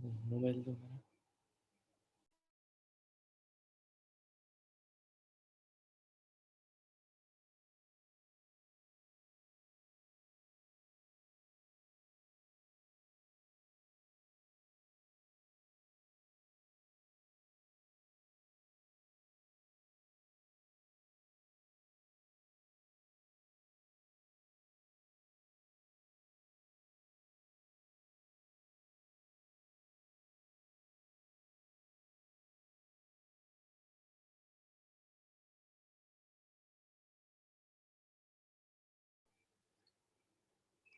Mobile दो मेरा।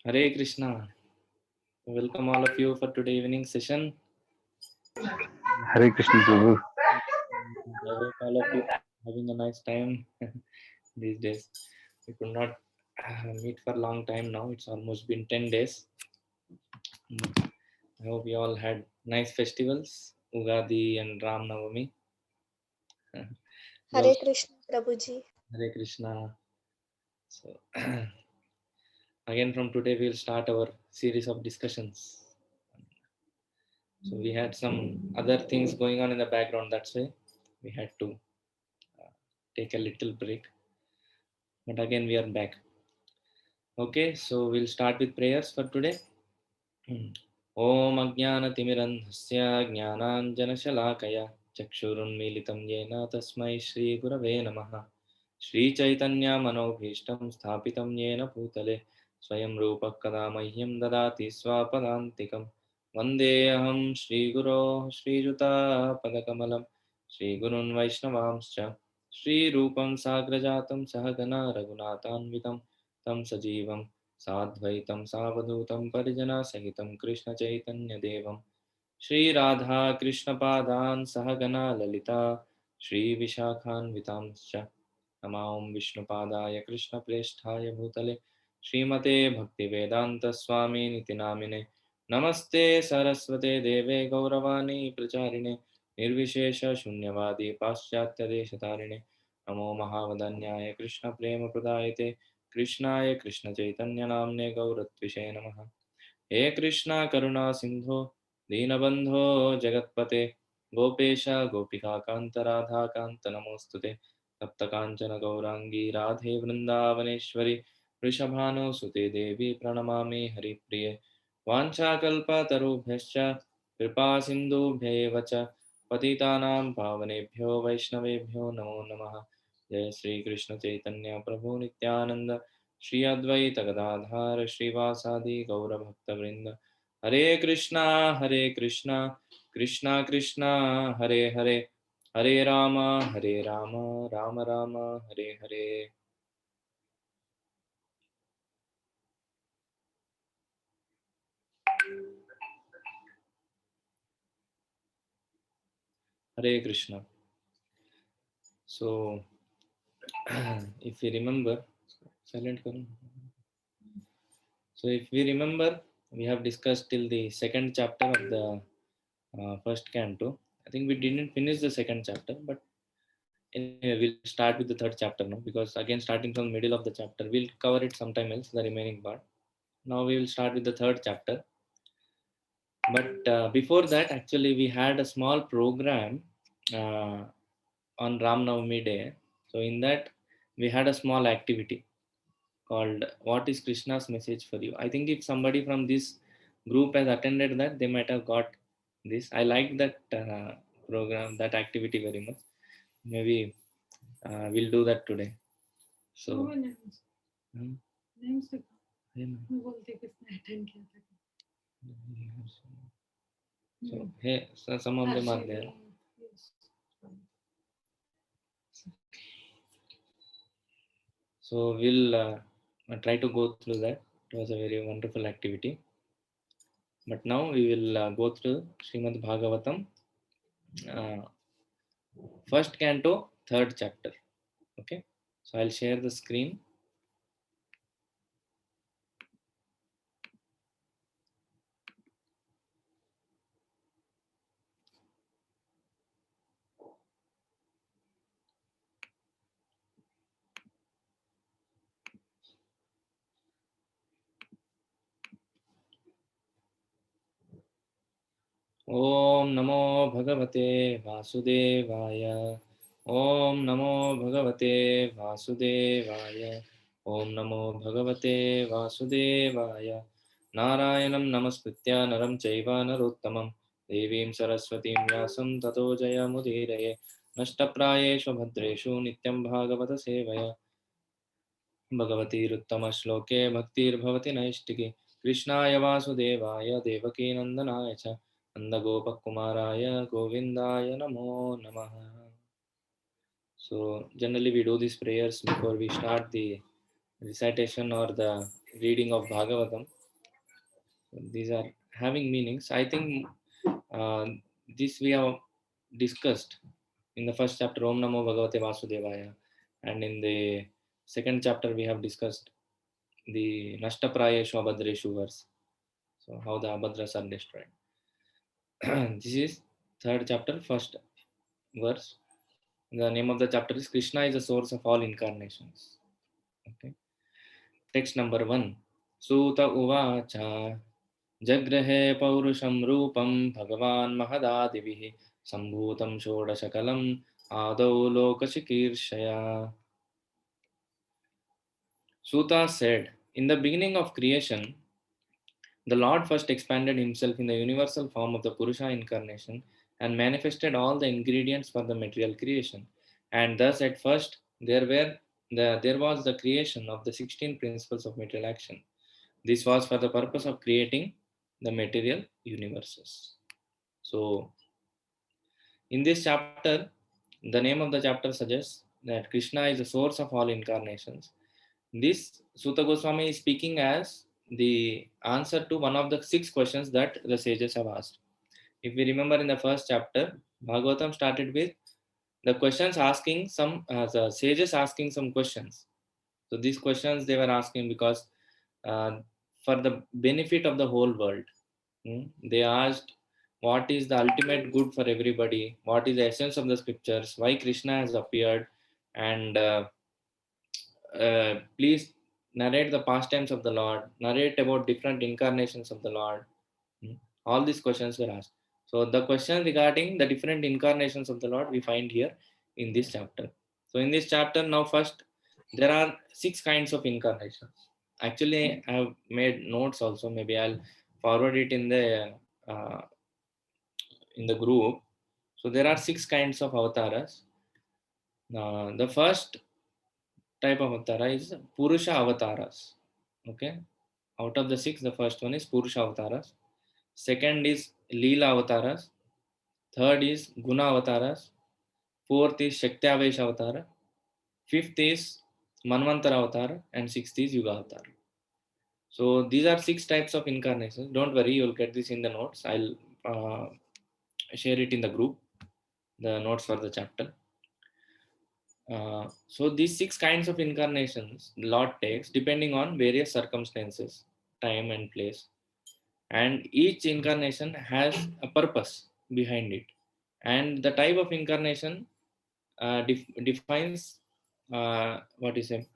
Hare Krishna. Welcome all of you for today evening session. Hare Krishna Prabhu. I hope all of you are having a nice time these days. We could not meet for a long time now. It's almost been 10 days. I hope you all had nice festivals, Ugadi and Ram Navami. We Hare also Krishna Prabhuji. Hare Krishna. So again from today we'll start our series of discussions. So we had some other things going on in the background. That's why we had to take a little break. But again we are back. Okay, so we'll start with prayers for today. ॐ अज्ञानतिमिरन्धस्य ज्ञानाञ्जनशलाकया चक्षुरुन्मीलितं येन तस्मै श्रीगुरवे नमः। श्रीचैतन्यमनोभीष्टं स्थापितं येन भूतले स्वयं रूपः कदा मह्यं ददाति स्वापदान्तिकं। वन्देऽहं श्रीगुरोः श्रीयुतापदकमलं श्रीगुरून् वैष्णवांश्च श्रीरूपं साग्रजातं सहगना रघुनाथान्वितं तं सजीवं साद्वैतं सावधूतं परिजनसहितं कृष्णचैतन्यदेवं श्रीराधाकृष्णपादान् सहगना ललिता श्रीविशाखान्वितांश्च नमां विष्णुपादाय कृष्णप्रेष्ठाय भूतले श्रीमते भक्तिवेदान्तस्वामिनिति नामिने नमस्ते सरस्वते देवे गौरवाणी प्रचारिणे निर्विशेषशून्यवादी पाश्चात्यदेशतारिणे नमो महावदन्याय कृष्णप्रेमप्रदायते कृष्णाय कृष्णचैतन्यनाम्ने गौरत्विषे नमः। हे कृष्णा करुणा सिंधो दीनबंधो जगत्पते गोपेश गोपिकान्त राधाकान्त नमोस्तुते तप्त कांचन गौरांगी राधे वृंदावनेश्वरी वृषभानुसुते देवी प्रणमामि हरिप्रिये वाञ्छाकल्पतरुभ्यश्च कृपा सिन्धुभ्यैव च पतितानां पावनेभ्यो वैष्णवेभ्यो नमो नमः। जय श्री कृष्ण चैतन्य प्रभु नित्यानंद श्री अद्वैत गदाधार श्रीवासादि गौरभक्तवृंद हरे Krishna Krishna Krishna Hare Hare Hare Ram Ram Ram Hare Hare. Hare Krishna. So if we remember, silent करूं? So if we remember, we have discussed till the second chapter of the first canto. I think we didn't finish the second chapter, but anyway, we'll start with the third chapter now, because again, starting from the middle of the chapter, we'll cover it sometime else, the remaining part. Now we will start with the third chapter. But before that, actually, we had a small program uh, on Ram Navami Day. So in that, we had a small activity called "What is Krishna's message for you?" I think if somebody from this group has attended that, they might have got this. I liked that program, that activity very much. Maybe we'll do that today. So Hmm? मैं बोलते किसने attend किया था so hey some of them are there. So we'll try to go through that. It was a very wonderful activity. But now we will go through Srimad Bhagavatam, uh, first canto, third chapter. Okay, so I'll share the screen. Om Namo Bhagavate Vasudevaya. Om Namo Bhagavate Vasudevaya. Om Namo Bhagavate Vasudevaya. Narayanam Namaskritya Naram Chaiva Narottamam Devim Saraswatim Vyasam Tato Jayamudiraye Nashtaprayeshu Bhadreshu Nityam Bhagavata Sevaya भगवतीरुत्तमश्लोके भक्तिर्भवति नैष्टिके कृष्णाय वासुदेवाय देवकीनन्दनाय च नन्दगोपकुमाराय गोविन्दाय नमो नमः. So generally we do these prayers before we start the recitation or the reading of Bhagavatam. These are having meanings. I think uh, this we have discussed in the first chapter, Om Namo Bhagavate Vasudevaya, and in the second chapter we have discussed the Nashtaprayeshu Abhadreshu verse. So how the Abhadras are destroyed. This is third chapter, first verse. The name of the chapter is Krishna is the source of all incarnations. Okay. Text number 1. Suta Uvacha Jagrehe Paurusham Rupam Bhagavan Mahadadivihi Sambhutam Shodashakalam Adau Lokashikirshaya. Suta said, in the beginning of creation, the Lord first expanded himself in the universal form of the Purusha incarnation and manifested all the ingredients for the material creation. And thus, at first, there was the creation of the 16 principles of material action. This was for the purpose of creating the material universes. So, in this chapter, the name of the chapter suggests that Krishna is the source of all incarnations. This Suta Goswami is speaking as the answer to one of the 6 questions that the sages have asked. If we remember in the first chapter, Bhagavatam started with the questions asking the sages asking some questions. So these questions they were asking because for the benefit of the whole world. They asked what is the ultimate good for everybody, what is the essence of the scriptures, why Krishna has appeared, and please narrate the pastimes of the Lord, narrate about different incarnations of the Lord. Hmm. All these questions were asked. So the question regarding the different incarnations of the Lord we find here in this chapter. So in this chapter now first there are 6 kinds of incarnations. Actually I have made notes also. Maybe I'll forward it uh, in the group. So there are 6 kinds of avatars. The first type of avatara is Purusha avatars. Okay. Out of the 6, the first one is Purusha avatars. Second is Leela avatars. Third is Guna avatars. Fourth is Shakti Avesh avatar. Fifth is Manvantara avatar. And sixth is Yuga avatar. So these are 6 types of incarnations. Don't worry, you'll get this in the notes. I'll share it in the group, the notes for the chapter. So these 6 kinds of incarnations the Lord takes depending on various circumstances, time and place. And each incarnation has a purpose behind it. And the type of incarnation defines what is it?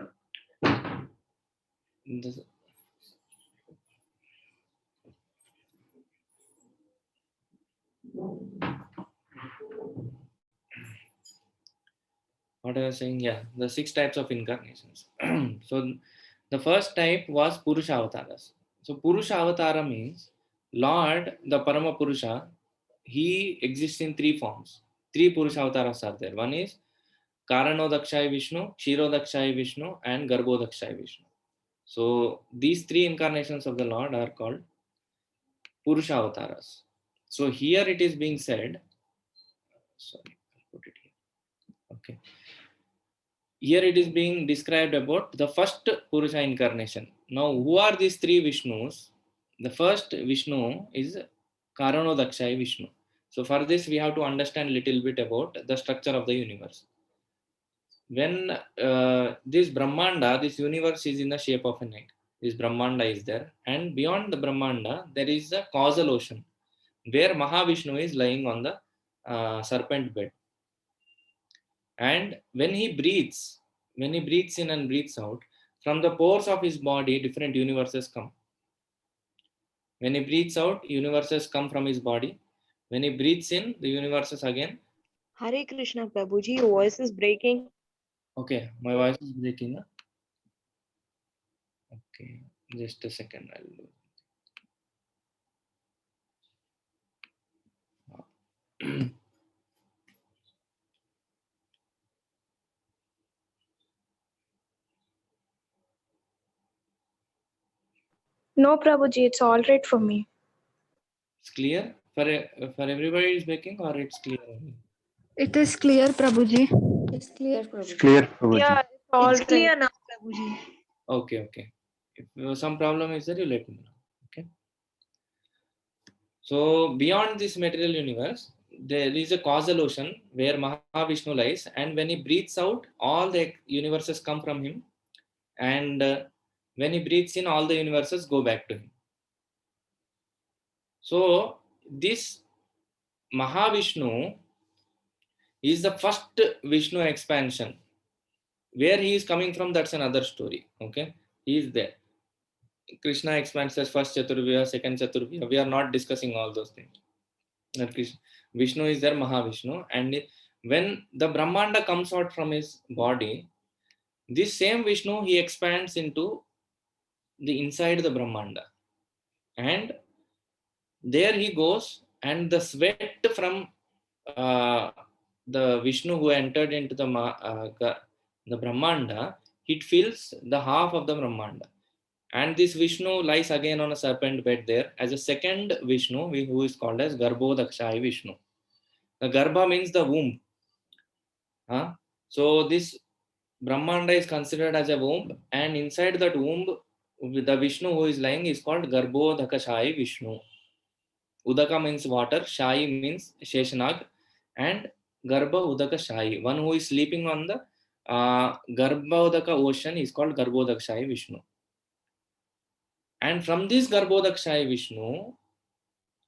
What I was saying, yeah, the 6 types of incarnations. So the first type was Purusha avatars. So Purusha avatara means Lord, the Parama Purusha, he exists in 3 forms. 3 Purusha avatars are there. One is Karanodakshaya Vishnu, Kshirodakshaya Vishnu, and Garbhodakshaya Vishnu. So these 3 incarnations of the Lord are called Purusha avatars. So here it is being said, sorry, I'll put it here. Okay. Here it is being described about the first Purusha incarnation. Now, who are these 3 Vishnus? The first Vishnu is Karanodakshaya Vishnu. So for this, we have to understand a little bit about the structure of the universe. When this Brahmanda, this universe is in the shape of an egg. This Brahmanda is there. And beyond the Brahmanda, there is a causal ocean where Mahavishnu is lying on the serpent bed. And when he breathes in and breathes out, from the pores of his body, different universes come. When he breathes out, universes come from his body. When he breathes in, the universes again. Hare Krishna, Prabhuji, your voice is breaking. Okay, my voice is breaking. Huh? Okay, just a second. I'll do. No, Prabhuji, it's all right for me. It's clear for everybody. Is breaking or it's clear only? It is clear, Prabhuji. It's clear, It's Prabhuji. clear, Prabhuji. Yeah, it's all It's right. clear now, Prabhuji. Okay, okay. If some problem is there, you let me know. Okay. So beyond this material universe, there is a causal ocean where Mahavishnu lies, and when he breathes out, all the universes come from him, and when he breathes in, all the universes go back to him. So this Mahavishnu is the first Vishnu expansion. Where he is coming from, that's another story. Okay, he is there. Krishna expands as first Chaturvya, second Chaturvya. We are not discussing all those things. Vishnu is there, Mahavishnu, and when the Brahmanda comes out from his body, this same Vishnu he expands into the inside the Brahmanda, and there he goes, and the sweat from the Vishnu who entered into the Brahmanda, it fills the half of the Brahmanda. And this Vishnu lies again on a serpent bed there as a second Vishnu, who is called as Garbhodakshaya Vishnu. The Garbha means the womb. Huh? So this Brahmanda is considered as a womb, and inside that womb, the Vishnu who is lying is called Garbhodakashai Vishnu. Udaka means water, Shai means Sheshanag, and Garbha Udaka Shai. One who is sleeping on the Garbha Udaka ocean is called Garbhodakashai Vishnu. And from this Garbhodakashai Vishnu,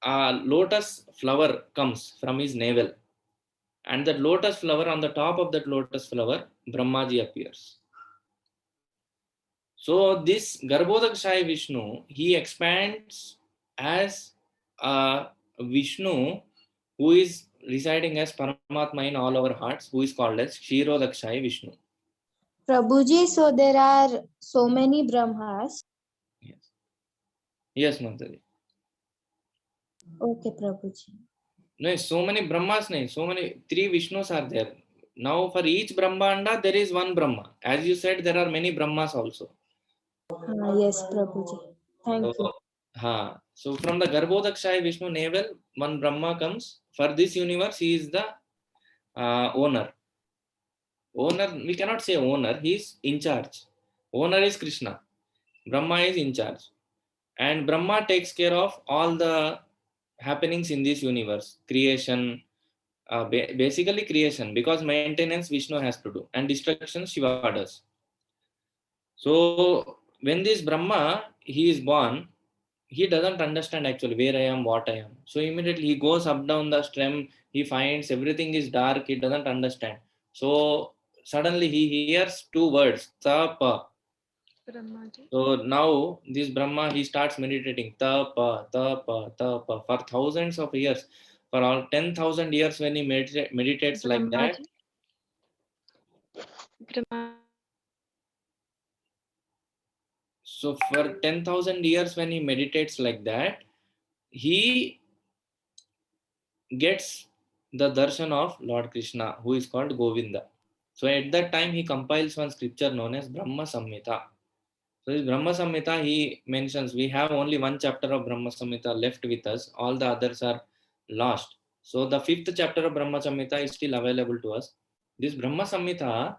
a lotus flower comes from his navel. And that lotus flower, on the top of that lotus flower, Brahmaji appears. So this Garbhodakashai Vishnu, he expands as a Vishnu who is residing as Paramatma in all our hearts, who is called as Kshirodakashai Vishnu. Prabhuji, so there are so many Brahmas. Yes. Yes, Mataji. Okay, Prabhuji. No, so many Brahmas, no, so many, 3 Vishnus are there. Now for each Brahmanda, there is one Brahma. As you said, there are many Brahmas also. Yes, Prabhuji. Thank you. So from the Garbhodakshaya Vishnu navel, one Brahma comes. For this universe, he is the owner. Owner, we cannot say owner, he is in charge. Owner is Krishna. Brahma is in charge. And Brahma takes care of all the happenings in this universe. Creation, basically creation, because maintenance Vishnu has to do, and destruction Shiva does. So when this Brahma, he is born, he doesn't understand actually where I am, what I am. So immediately he goes up down the stem, he finds everything is dark, he doesn't understand. So suddenly he hears 2 words, tapa. So now this Brahma, he starts meditating, tapa, tapa, tapa, for thousands of years. For all 10,000 years when he meditates like that. So for 10,000 years when he meditates like that, he gets the darshan of Lord Krishna, who is called Govinda. So at that time, he compiles one scripture known as Brahma Samhita. So this Brahma Samhita, he mentions we have only one chapter of Brahma Samhita left with us. All the others are lost. So the 5th chapter of Brahma Samhita is still available to us. This Brahma Samhita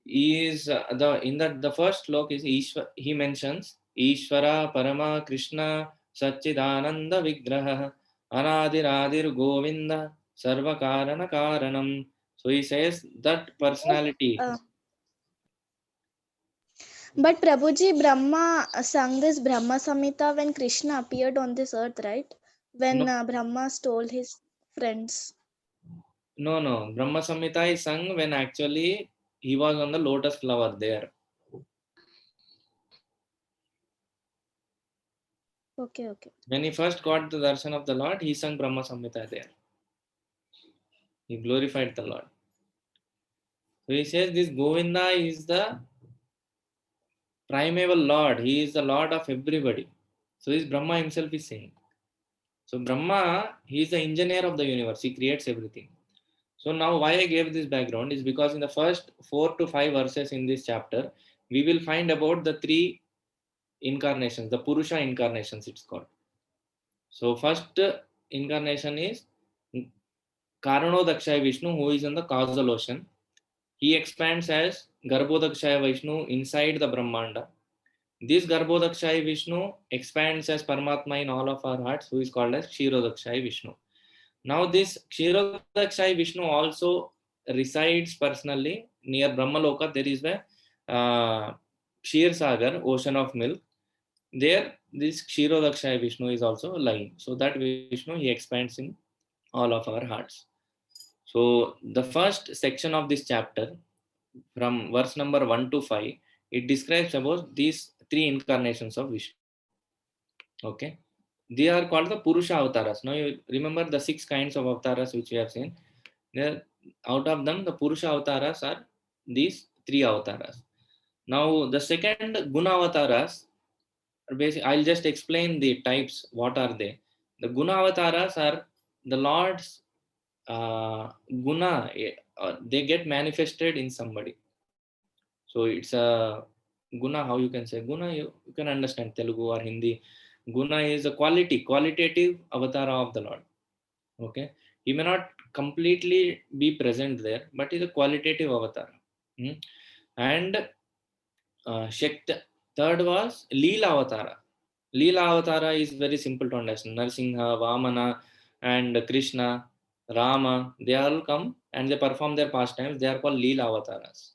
is the first slok is Ishwar, he mentions Ishvara Parama Krishna Satchidananda Vigraha Anadiradir Govinda Sarva Karana Karanam. So he says that personality. But Prabhuji, Brahma sang this Brahma Samhita when Krishna appeared on this earth, right? When No. Brahma told his friends. No. Brahma Samhita is sung when actually he was on the lotus flower there. Okay, okay. When he first got the darshan of the Lord, he sung Brahma Samhita there. He glorified the Lord. So he says this Govinda is the primeval Lord. He is the Lord of everybody. So this Brahma himself is saying. So Brahma, he is the engineer of the universe. He creates everything. So now why I gave this background is because in the first 4 to 5 verses in this chapter, we will find about the 3 incarnations, the Purusha incarnations it's called. So first incarnation is Karanodakshaya Vishnu, who is in the causal ocean. He expands as Garbhodakshaya Vishnu inside the Brahmanda. This Garbhodakshaya Vishnu expands as Paramatma in all of our hearts, who is called as Kshirodakshaya Vishnu. Now this Kshirodakshaya Vishnu also resides personally near Brahmaloka. There is a Kshir Sagar, ocean of milk. There, this Kshirodakshaya Vishnu is also lying. So that Vishnu, he expands in all of our hearts. So the first section of this chapter, from verse number 1 to 5, it describes about these 3 incarnations of Vishnu. Okay. They are called the Purusha avatars. Now you remember the 6 kinds of avatars which we have seen. There, out of them, the Purusha avatars are these 3 avatars. Now the second Guna avatars, basically, I'll just explain the types. What are they? The Guna avatars are the Lord's Guna. They get manifested in somebody. So it's a Guna. How you can say Guna? You can understand Telugu or Hindi. Guna is a qualitative avatar of the Lord. Okay, he may not completely be present there, but is a qualitative avatar. And Shakti. Third was Leela Avatara. Leela Avatara is very simple to understand. Narsimha, Vamana, and Krishna, Rama, they all come and they perform their pastimes. They are called Leela Avataras.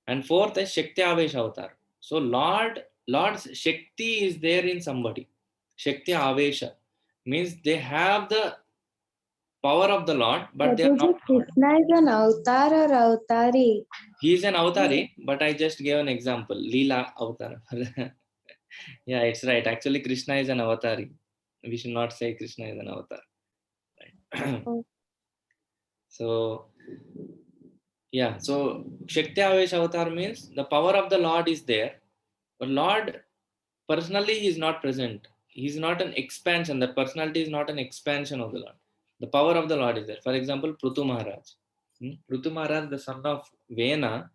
And fourth is Shakti Avesh Avatar. So Lord's Shakti is there in somebody. Shakti Avesha means they have the power of the Lord, but they are Prabhuji, not Lord. Krishna is an avatar or avatari? He is an avatari, but I just gave an example. Leela Avatar. Yeah, it's right. Actually, Krishna is an avatari. We should not say Krishna is an avatar. Right? Oh. So, yeah. So, Shakti Avesh Avatar means the power of the Lord is there, but Lord personally he is not present. He is not an expansion. That personality is not an expansion of the Lord. The power of the Lord is there. For example, Prutu Maharaj. Prutu Maharaj, the son of Vena,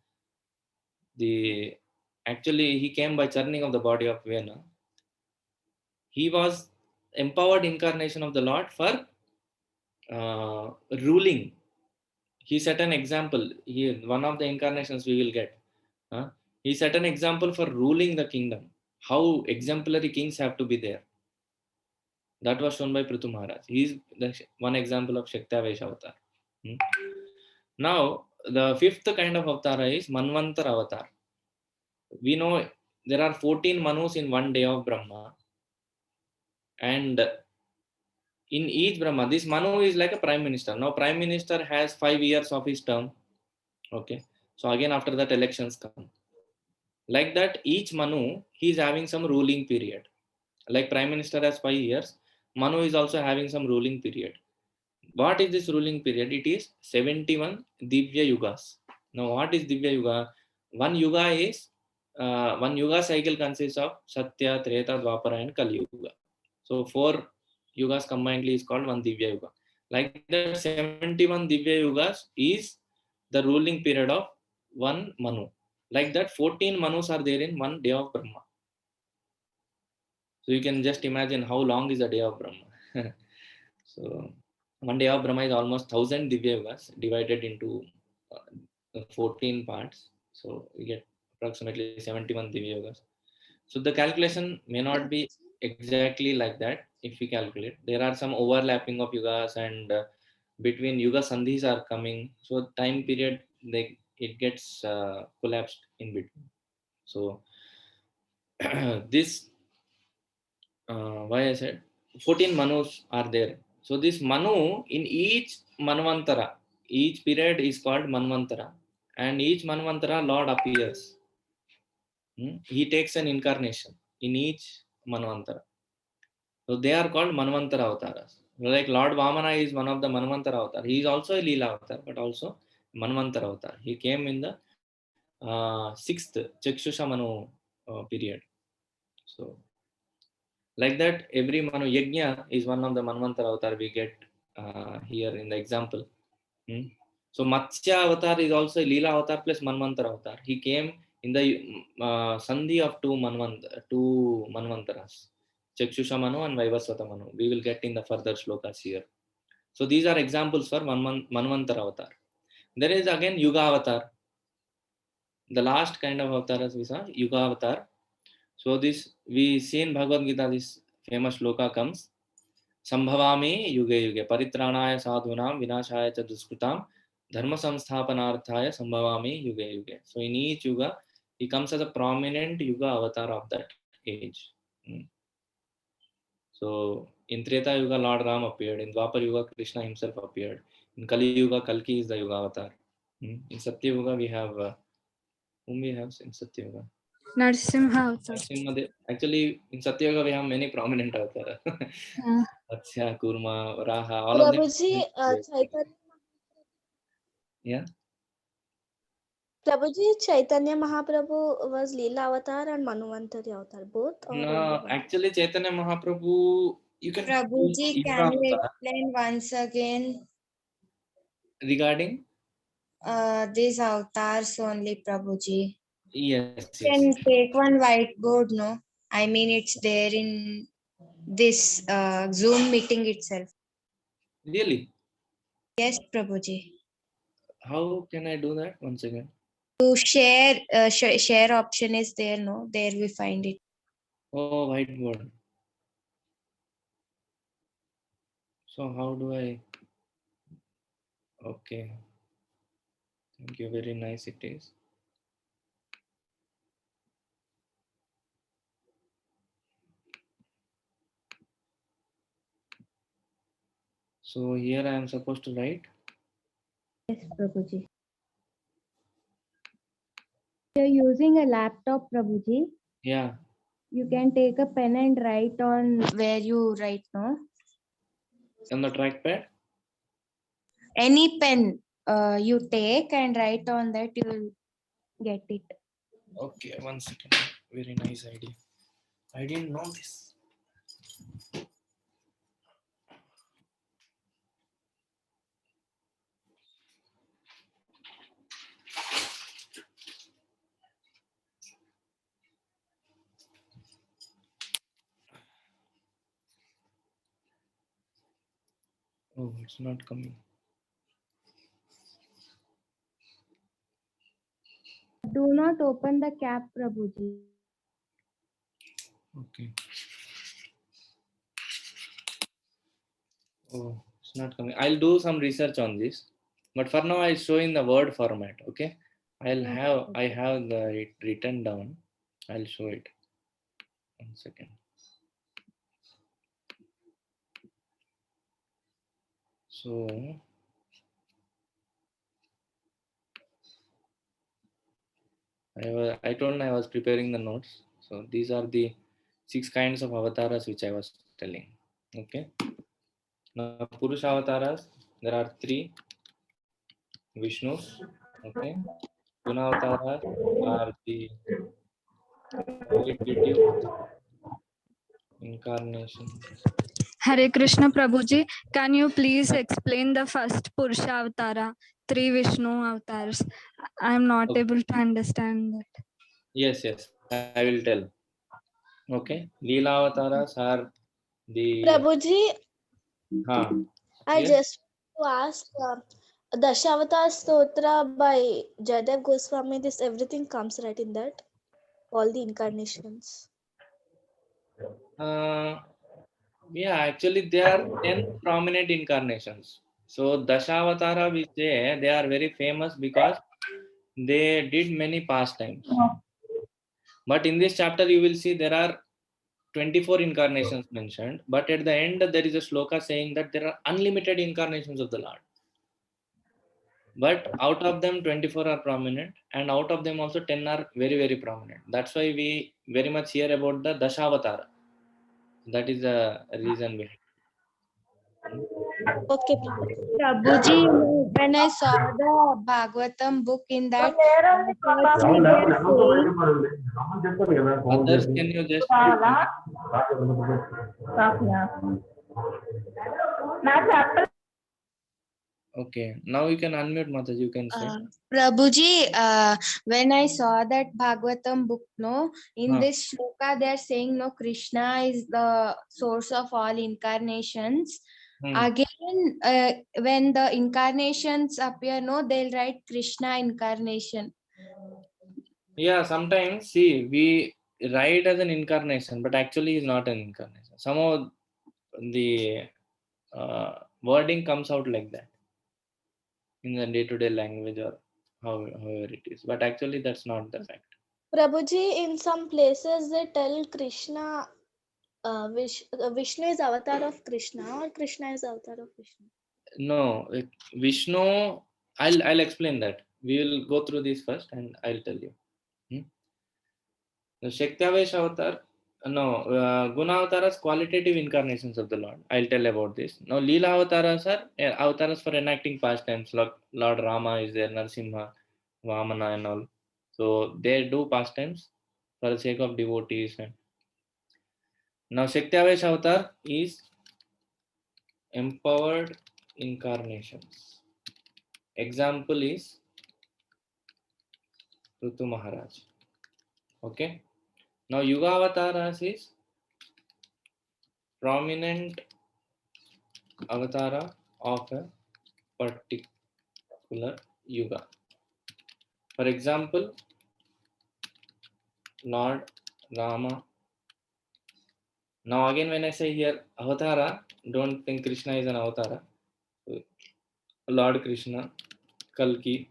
actually he came by churning of the body of Vena. He was empowered incarnation of the Lord for ruling. He set an example. One of the incarnations we will get. He set an example for ruling the kingdom. How exemplary kings have to be there. That was shown by Prithu Maharaj. He is one example of Shakti Avesh Avatar. Now, the fifth kind of avatar is Manvantar Avatar. We know there are 14 Manus in one day of Brahma. And in each Brahma, this Manu is like a prime minister. Now, prime minister has 5 years of his term. Okay. So again, after that, elections come. Like that, each Manu, he is having some ruling period. Like prime minister has 5 years, Manu is also having some ruling period. What is this ruling period? It is 71 Divya Yugas. Now, what is Divya Yuga? One Yuga cycle consists of Satya, Treta, Dwapara, and Kali Yuga. So 4 Yugas combinedly is called one Divya Yuga. Like that, 71 Divya Yugas is the ruling period of one Manu. Like that, 14 Manus are there in one day of Brahma. So you can just imagine how long is a day of Brahma. So one day of Brahma is almost 1000 Divya Yugas divided into 14 parts. So we get approximately 71 Divya Yugas. So the calculation may not be exactly like that if we calculate. There are some overlapping of Yugas and between Yuga Sandhis are coming. So time period, it gets collapsed in between. So this, why I said 14 Manus are there. So this Manu in each Manvantara, each period is called Manvantara, and each Manvantara Lord appears. He takes an incarnation in each Manvantara. So they are called Manvantara avatars. Like Lord Vamana is one of the Manvantara avatar. He is also a Leela avatar, but also Manvantara avatar. He came in the 6th Chakshusha Manu period. So like that, every Manu Yajna is one of the Manvantara avatar we get here in the example. So Matsya avatar is also a Leela avatar plus Manvantara avatar. He came in the Sandhi of two Manvantaras, Chakshusha Manu and Vaivasvata Manu. We will get in the further shlokas here. So these are examples for Manvantara avatar. There is again Yuga avatar. The last kind of avatars we saw, Yuga avatar. So this we see in Bhagavad Gita, this famous shloka comes. Sambhavami yuge yuge paritranaya sadhunam vinashaya cha duskritam dharma samsthapanarthaya sambhavami yuge yuge. So in each yuga, he comes as a prominent yuga avatar of that age. So in Treta Yuga, Lord Ram appeared. In Dwapar Yuga, Krishna himself appeared. In Kali Yuga, Kalki is the Yuga avatar. In Satya Yuga, we have whom we have in Satya Yuga? Narsimha avatar. Actually, in Satya Yuga, we have many prominent avatars. Matsya, Kurma, Varaha, all of them. Prabhuji, Chaitanya. Yeah. Prabhuji, Chaitanya Mahaprabhu was Leela avatar and Manvantari avatar, both? Or No, only one? actually, Chaitanya Mahaprabhu, you can. Prabhuji, Yuga can you avatar. explain once again Regarding? these avatars only, Prabhuji? Yes. Can take one whiteboard, no? I mean, it's there in this Zoom meeting itself. Really? Yes, Prabhuji. How can I do that? Once again. To share, share option is there, no? There we find it. Oh, whiteboard. So how do I? Okay. Thank you. Very nice it is. So here I am supposed to write. Yes, Prabhuji. You're using a laptop, Prabhuji. Yeah. You can take a pen and write on where you write, no? On the trackpad. Any pen you take and write on that, you will get it. Okay. 1 second. Very nice idea. I didn't know this. Oh, it's not coming. Do not open the cap, Prabhuji. Okay. Oh, it's not coming. I'll do some research on this, but for now I'll show in the Word format. Okay. I have the written down. I'll show it. 1 second. So I told I was preparing the notes. So these are the 6 kinds of avatars which I was telling. Okay. Now Purusha avatars, there are 3 Vishnus. Okay. Guna avatars are the repetitive incarnation. Hare Krishna Prabhuji, can you please explain the first Purusha avatara, 3 Vishnu avatars? I am not able to understand that. Yes, I will tell. Okay. Leela avatars are the. Prabhuji, I Yes? just want to ask, Dashavatar Stotra by Jadav Goswami, this everything comes right in that? All the incarnations. Yeah, actually there are 10 prominent incarnations. So Dashavatara, we say they are very famous because they did many pastimes. But in this chapter, you will see there are 24 incarnations mentioned. But at the end, there is a shloka saying that there are unlimited incarnations of the Lord. But out of them, 24 are prominent, and out of them also 10 are very, very prominent. That's why we very much hear about the Dashavatara. That is the reason behind. Okay, Prabhuji. Prabhuji, when I saw the Bhagavatam book in that firstly they are saying Others, can you just okay? Now you can unmute, Mataji. You can say. Prabhuji, when I saw that Bhagavatam book, no, in Huh. this shloka they are saying no, Krishna is the source of all incarnations. Again, when the incarnations appear, no, they'll write Krishna incarnation. Yeah, sometimes see we write as an incarnation, but actually is not an incarnation. Somehow the wording comes out like that in the day-to-day language or however it is, but actually that's not the fact. Prabhuji, in some places they tell Krishna, Vishnu is avatar of Krishna, or Krishna is avatar of Vishnu. No, Vishnu. I'll explain that. We will go through this first, and I'll tell you. The Shaktavesh avatar. No, Guna avatars, qualitative incarnations of the Lord. I'll tell about this. Now, Leela avatars are avatars for enacting pastimes. Like Lord Rama is there, Narsimha, Vamana, and all. So they do pastimes for the sake of devotees. And now, Shaktavesh avatar is empowered incarnations. Example is Ritu Maharaj. Okay. Now, Yuga avatars is prominent avatara of a particular yuga. For example, Lord Rama. Now again, when I say here avatara, don't think Krishna is an avatara. Lord Krishna, Kalki,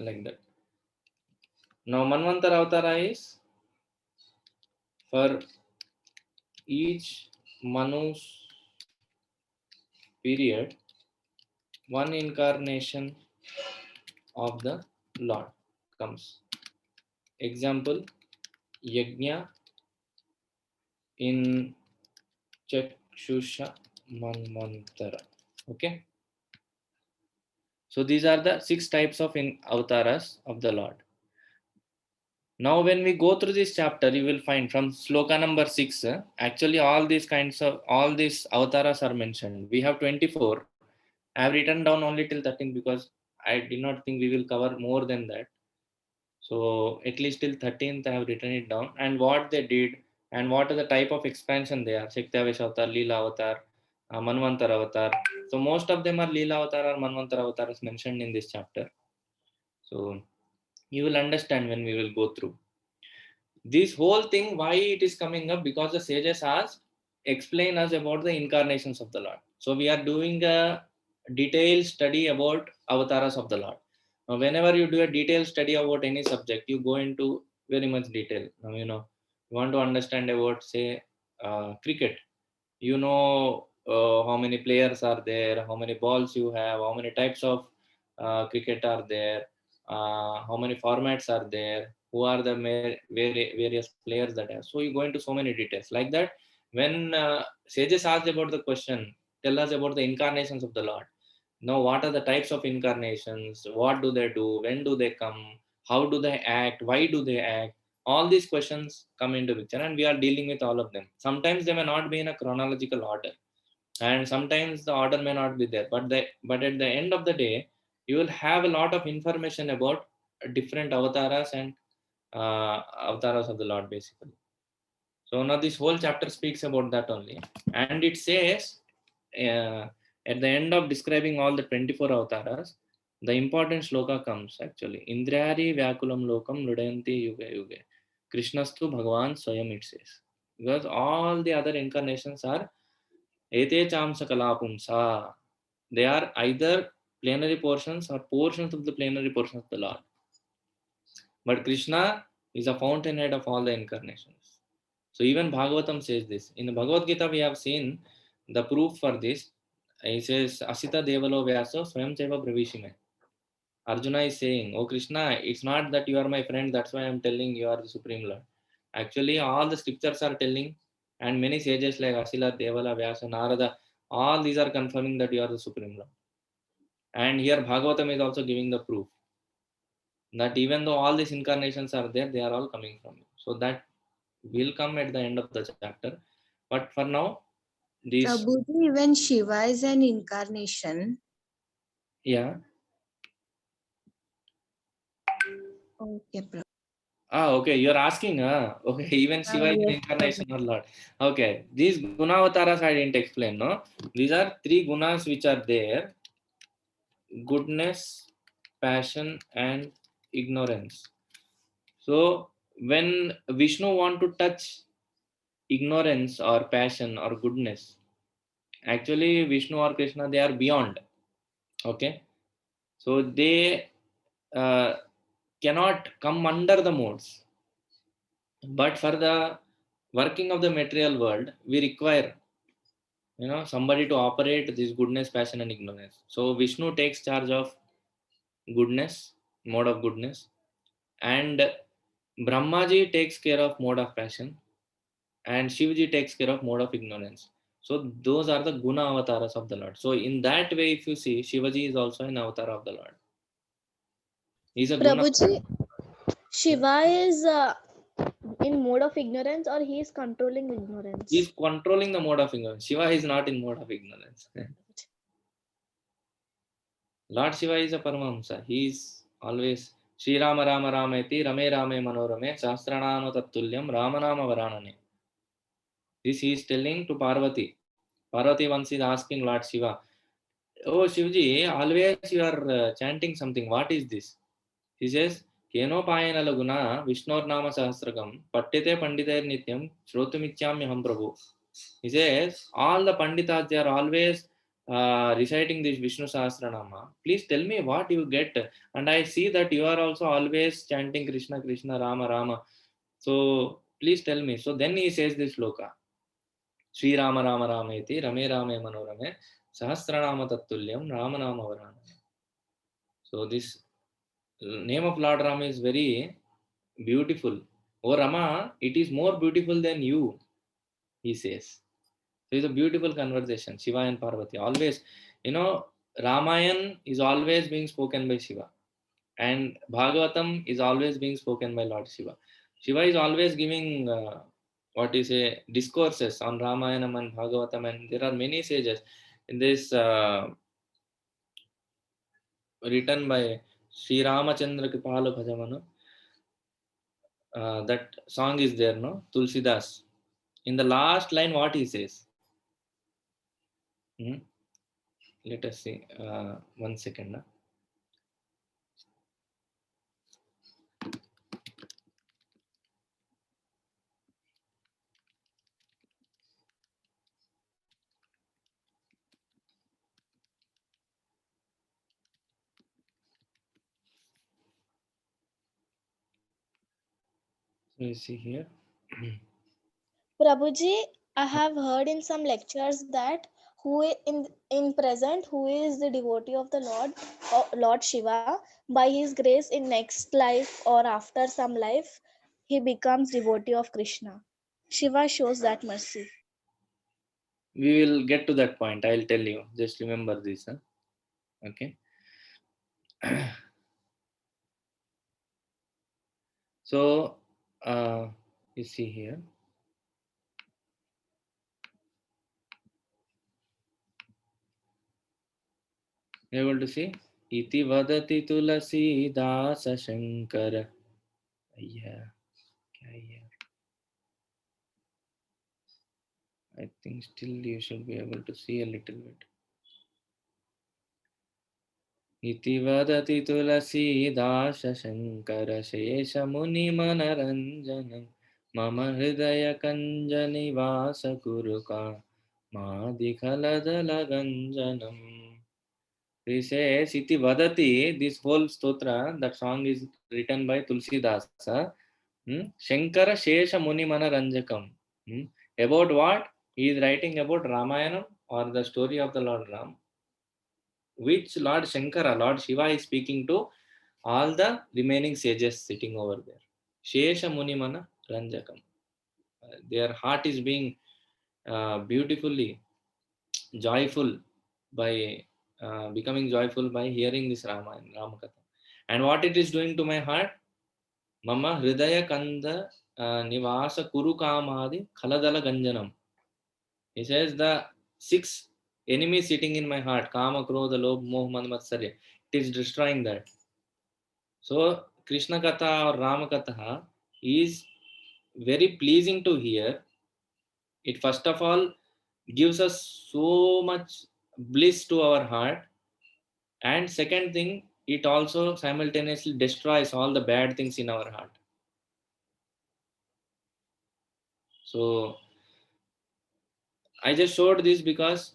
like that. Now Manvantar avatara is for each Manu's period, one incarnation of the Lord comes. Example, Yajna in Chakshusha Manvantara. Okay. So these are the 6 types of avatars of the Lord. Now, when we go through this chapter, you will find from sloka number 6, actually all these avatars are mentioned. We have 24. I have written down only till 13 because I did not think we will cover more than that. So at least till 13th, I have written it down and what they did and what are the type of expansion they are. Shaktavesh avatar, Leela avatar, Manvantar avatar. So most of them are Leela avatar or Manvantar avatar as mentioned in this chapter. So you will understand when we will go through this whole thing why it is coming up, because the sages asked explain us about the incarnations of the Lord. So we are doing a detailed study about avatars of the Lord. Now whenever you do a detailed study about any subject, you go into very much detail. Now you want to understand about say cricket, how many players are there, how many balls you have, how many types of cricket are there, how many formats are there, who are the various players that are. So you go into so many details like that. When sages asked about the question, tell us about the incarnations of the Lord. Now, what are the types of incarnations? What do they do? When do they come? How do they act? Why do they act? All these questions come into picture, and we are dealing with all of them. Sometimes they may not be in a chronological order, and sometimes the order may not be there. But at the end of the day, you will have a lot of information about different avatars and avatars of the Lord, basically. So now this whole chapter speaks about that only, and it says at the end of describing all the 24 avatars, the important shloka comes actually. Indrari Vyakulam Lokam Ludayanti Yuga Yuga. Krishnastu Bhagavan Swayam, it says. Because all the other incarnations are Ete Chamsa Kalapumsa. They are either plenary portions or portions of the plenary portions of the Lord. But Krishna is a fountainhead of all the incarnations. So even Bhagavatam says this. In the Bhagavad Gita, we have seen the proof for this. He says, Asita Devalo Vyasa Swayam Chaiva Pravishime. Arjuna is saying, Oh Krishna, it's not that you are my friend, that's why I'm telling you are the Supreme Lord. Actually, all the scriptures are telling And many sages like Asila, Devala, Vyasa, Narada, all these are confirming that you are the Supreme Lord. And here Bhagavatam is also giving the proof that even though all these incarnations are there, they are all coming from you. So that will come at the end of the chapter. But for now, these, Prabhuji, even Shiva is an incarnation. yeah. Okay, Prabhu. Okay, you're asking, okay, even Shiva is an Yes, incarnation or Lord. Okay, these Gunavataras I didn't explain, no? These are 3 gunas which are there: goodness, passion, and ignorance. So when Vishnu want to touch ignorance or passion or goodness, actually Vishnu or Krishna, they are beyond. Okay, so they uh, cannot come under the modes. But for the working of the material world, we require, somebody to operate this goodness, passion, and ignorance. So Vishnu takes charge of goodness, mode of goodness, and Brahmaji takes care of mode of passion, and Shivji takes care of mode of ignorance. So those are the guna avatars of the Lord. So in that way, if you see, Shivaji is also an avatar of the Lord. He's a guna. Prabhuji, Shiva is in mode of ignorance, or he is controlling ignorance? He's controlling the mode of ignorance. Shiva is not in mode of ignorance. Lord Shiva is a Paramahamsa. He is always Sri Rama Rama Rameti Rame Rame Manorame Sahasranama Tattulyam Ramanama Varanane. This he is telling to Parvati. Parvati once is asking Lord Shiva, "Oh Shivji, always you are chanting something. What is this?" He says, "Kenopayena laguna Vishnor Nama Sahasrakam Pattite Panditair Nityam Shrotumityamyaham Prabhu." He says, all the Panditas, they are always reciting this Vishnu Sahasranama. Please tell me what you get. And I see that you are also always chanting Krishna, Krishna, Rama, Rama. So please tell me. So then he says this sloka. Sri Rama Rama Rameti Rame Rame Manorame Sahasranama Tattulyam Rama Nama Varaname. So this name of Lord Rama is very beautiful. Oh Rama, it is more beautiful than you, he says. So it's a beautiful conversation, Shiva and Parvati. Always, Ramayan is always being spoken by Shiva. And Bhagavatam is always being spoken by Lord Shiva. Shiva is always giving, discourses on Ramayanam and Bhagavatam. And there are many sages in this written by Sri Ramachandra Kripala Bhajamanu. That song is there, no? Tulsidas. In the last line, what he says? Let us see. 1 second. Na? So you see here. Prabhuji, I have heard in some lectures that in present who is the devotee of the Lord Shiva, by his grace in next life or after some life he becomes devotee of Krishna. Shiva shows that mercy. We will get to that point. I'll tell you. Just remember this. Huh? Okay. So you see here. You're able to see? Iti vadati tulasi dasa shankara. Yeah. I think still you should be able to see a little bit. Iti vadati tulasi dasa shankara shesha muni manaranjanam mama hridaya kanjani vasa kuruka madikhaladala ganjanam. He says, Iti Vadati, this whole stotra, that song is written by Tulsidasa. Shankara Shesha Muni Mana Ranjakam. About what? He is writing about Ramayanam or the story of the Lord Ram, which Lord Shankara, Lord Shiva is speaking to all the remaining sages sitting over there. Shesha Muni Mana Ranjakam. Their heart is being beautifully joyful by becoming joyful by hearing this Ramakatha. And what it is doing to my heart? Mama Hridaya Kanda Nivasa Kuru Kamadi Khaladala Ganjanam. He says the 6 enemies sitting in my heart, Kama, Krodha, Lobh, Moh, Mad, Matsarya, it is destroying that. So Krishna Katha or Rama Katha is very pleasing to hear. It first of all gives us so much bliss to our heart, and second thing, it also simultaneously destroys all the bad things in our heart. So I just showed this because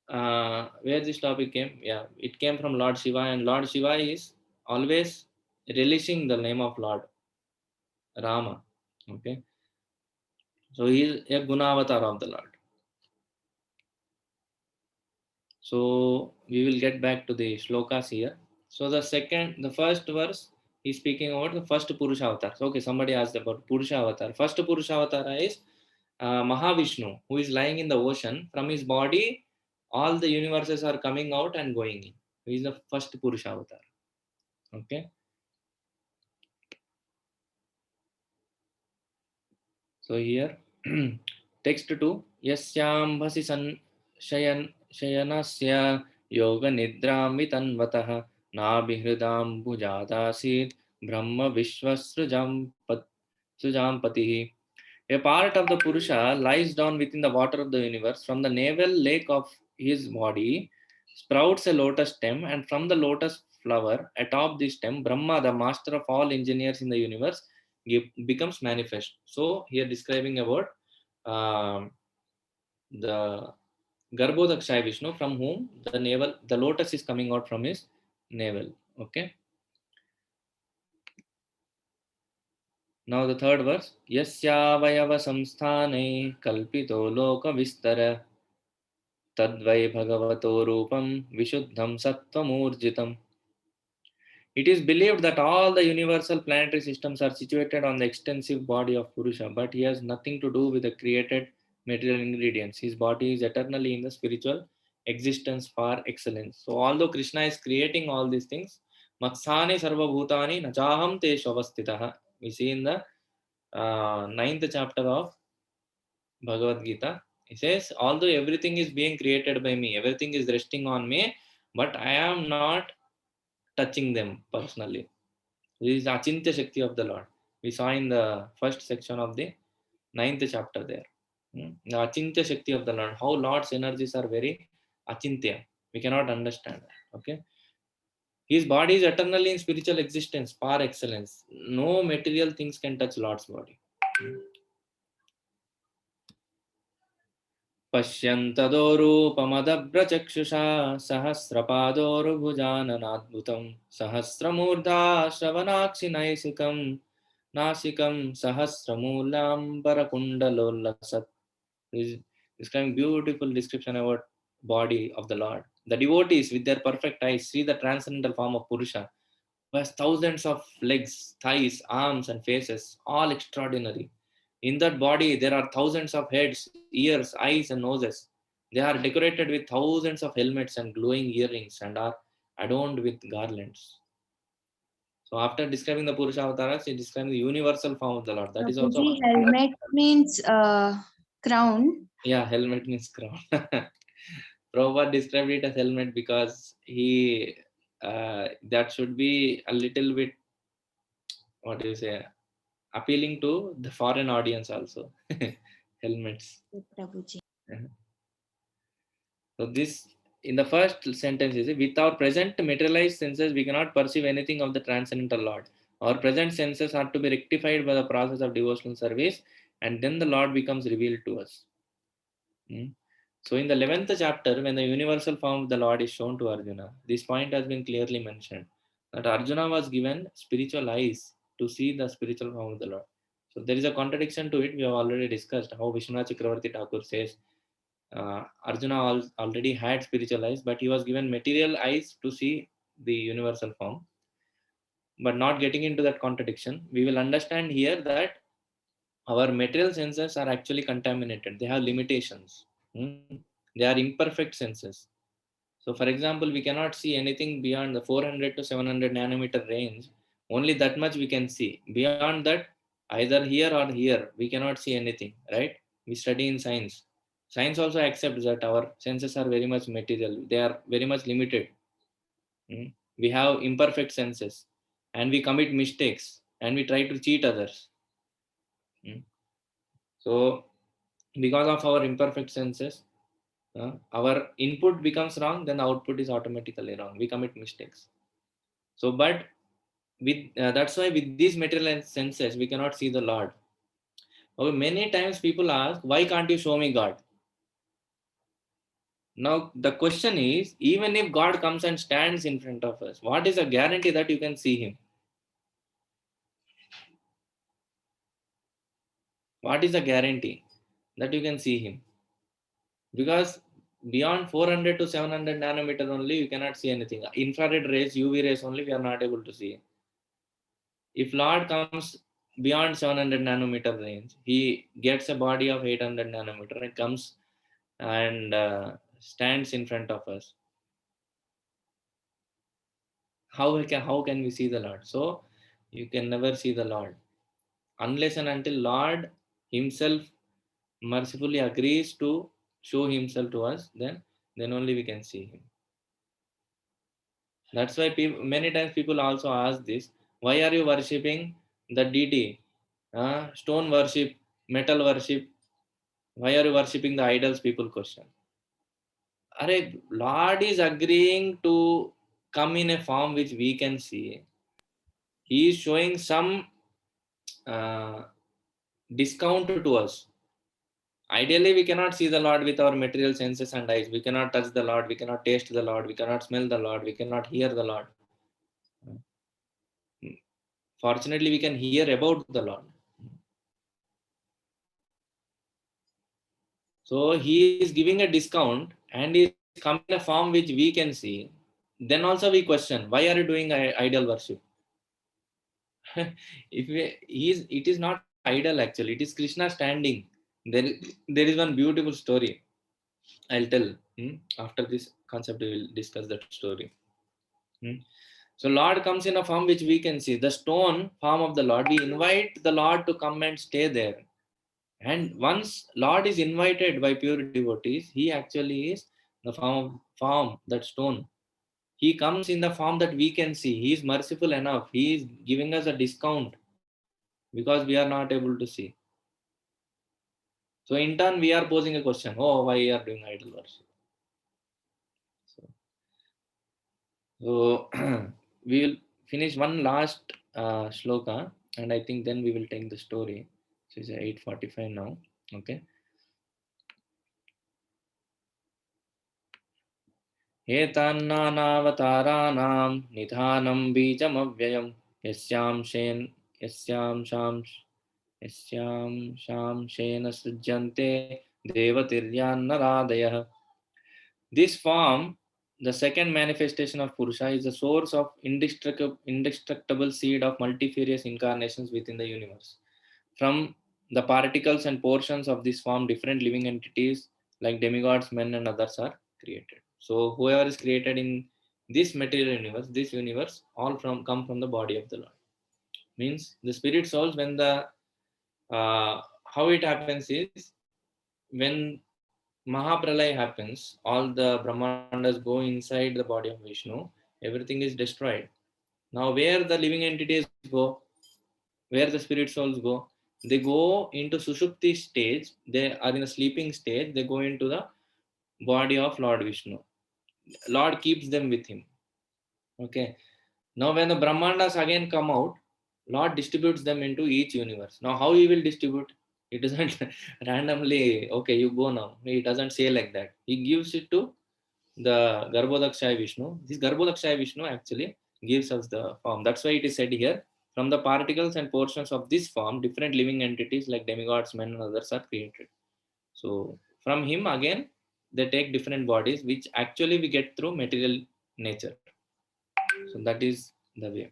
where this topic came, yeah, it came from Lord Shiva, and Lord Shiva is always relishing the name of Lord Rama. Okay, so he is a Gunavatar of the Lord. So we will get back to the shlokas here. So the first verse, he's speaking about the first Purusha avatar. So, okay, somebody asked about Purusha avatar. First Purusha avatar is Mahavishnu, who is lying in the ocean. From his body, all the universes are coming out and going in. He is the first Purusha avatar. Okay. So here, text 2, Yasyam bhasi shayanasya yoga nidram vitanvatah nabhihridam bhujadasid brahma vishwasrujam patih. A part of the Purusha lies down within the water of the universe. From the navel lake of his body sprouts a lotus stem, and from the lotus flower atop the stem, Brahma, the master of all engineers in the universe, becomes manifest. So here describing about the Garbhodakshaya Vishnu, from whom the lotus is coming out from his navel. Okay. Now the third verse. Yasyavayava samsthane kalpito loka vistara tadvai bhagavato rupam vishuddham sattvam. It is believed that all the universal planetary systems are situated on the extensive body of Purusha, but he has nothing to do with the created material ingredients. His body is eternally in the spiritual existence par excellence. So, although Krishna is creating all these things, Matsani Sarva Bhutani Nachaham Teshu Avastitaha. We see in the 9th chapter of Bhagavad Gita. He says, although everything is being created by me, everything is resting on me, but I am not touching them personally. This is Achintya Shakti of the Lord. We saw in the first section of the 9th chapter there. The Achintya Shakti of the Lord. How Lord's energies are very Achintya. We cannot understand that. Okay. His body is eternally in spiritual existence, par excellence. No material things can touch Lord's body. पश्यन्तदोरूपमदभ्रचक्षुषा सहस्रपादोरुभुजाननाद्भुतं सहस्रमूर्धा श्रवणाक्षि नैसिकं नासिकं सहस्रमूलाम्बरकुण्डलोल्लसत्. Is describing beautiful description about body of the Lord. The devotees with their perfect eyes see the transcendental form of Purusha, who has thousands of legs, thighs, arms, and faces, all extraordinary. In that body, there are thousands of heads, ears, eyes, and noses. They are decorated with thousands of helmets and glowing earrings and are adorned with garlands. So, after describing the Purusha avatars, he describes the universal form of the Lord. That is also. Prabhuji, helmet means crown. Yeah, helmet means crown. Prabhupada described it as helmet because he that should be a little bit, what do you say, appealing to the foreign audience also. Helmets. Prabhuji. So this, in the first sentence, is with our present materialized senses, we cannot perceive anything of the transcendental Lord. Our present senses are to be rectified by the process of devotional service, and then the Lord becomes revealed to us. So in the 11th chapter, when the universal form of the Lord is shown to Arjuna, this point has been clearly mentioned, that Arjuna was given spiritual eyes to see the spiritual form of the Lord. So there is a contradiction to it. We have already discussed how Vishwanath Chakravarti Thakur says Arjuna already had spiritual eyes, but he was given material eyes to see the universal form. But not getting into that contradiction, we will understand here that our material senses are actually contaminated. They have limitations. They are imperfect senses. So, for example, we cannot see anything beyond the 400 to 700 nanometer range. Only that much we can see. Beyond that, either here or here, we cannot see anything, right? We study in science. Science also accepts that our senses are very much material. They are very much limited. We have imperfect senses and we commit mistakes and we try to cheat others. So, because of our imperfect senses, our input becomes wrong, then the output is automatically wrong. We commit mistakes. So, but with that's why with these material senses, we cannot see the Lord. Okay, many times people ask, why can't you show me God? Now, the question is, even if God comes and stands in front of us, what is the guarantee that you can see him? What is the guarantee that you can see him? Because beyond 400 to 700 nanometer only, you cannot see anything. Infrared rays, UV rays only, we are not able to see. If Lord comes beyond 700 nanometer range, he gets a body of 800 nanometer and comes and stands in front of us. How can we see the Lord? So you can never see the Lord unless and until Lord himself mercifully agrees to show himself to us, then only we can see him. That's why many times people also ask this: why are you worshipping the deity? Stone worship, metal worship. Why are you worshipping the idols? People question. Lord is agreeing to come in a form which we can see. He is showing some discount to us. Ideally, we cannot see the Lord with our material senses and eyes. We cannot touch the Lord. We cannot taste the Lord. We cannot smell the Lord. We cannot hear the Lord. Fortunately, we can hear about the Lord. So he is giving a discount and is coming in a form which we can see. Then also we question, why are you doing idol worship? It is not idol actually. It is Krishna standing. There is one beautiful story. I'll tell. After this concept, we will discuss that story. So Lord comes in a form which we can see. The stone form of the Lord. We invite the Lord to come and stay there. And once Lord is invited by pure devotees, he actually is the form, that stone. He comes in the form that we can see. He is merciful enough. He is giving us a discount because we are not able to see. So in turn, we are posing a question: oh, why you are doing idol worship? So we will finish one last shloka, and I think then we will take the story. So it's 8:45 now. Okay. एतान्नानावताराणां निधानं बीजमव्ययं यस्यां शांशेन सृज्यन्ते देवतिर्यान्नरादयः. This form, the second manifestation of Purusha, is the source of indestructible seed of multifarious incarnations within the universe. From the particles and portions of this form, different living entities like demigods, men, and others are created. So whoever is created in this material universe, all come from the body of the Lord. Means the spirit souls, when the how it happens is, when Mahapralaya happens, all the Brahmandas go inside the body of Vishnu, everything is destroyed. Now where the living entities go, where the spirit souls go, they go into Sushupti stage, they are in a sleeping stage, they go into the body of Lord Vishnu. Lord keeps them with him. Okay. Now when the Brahmandas again come out, Lord distributes them into each universe. Now how he will distribute? It doesn't randomly, okay, you go now. He doesn't say like that. He gives it to the Garbhodakshaya Vishnu. This Garbhodakshaya Vishnu actually gives us the form. That's why it is said here, from the particles and portions of this form, different living entities like demigods, men, and others are created. So from him again, they take different bodies, which actually we get through material nature. So that is the way.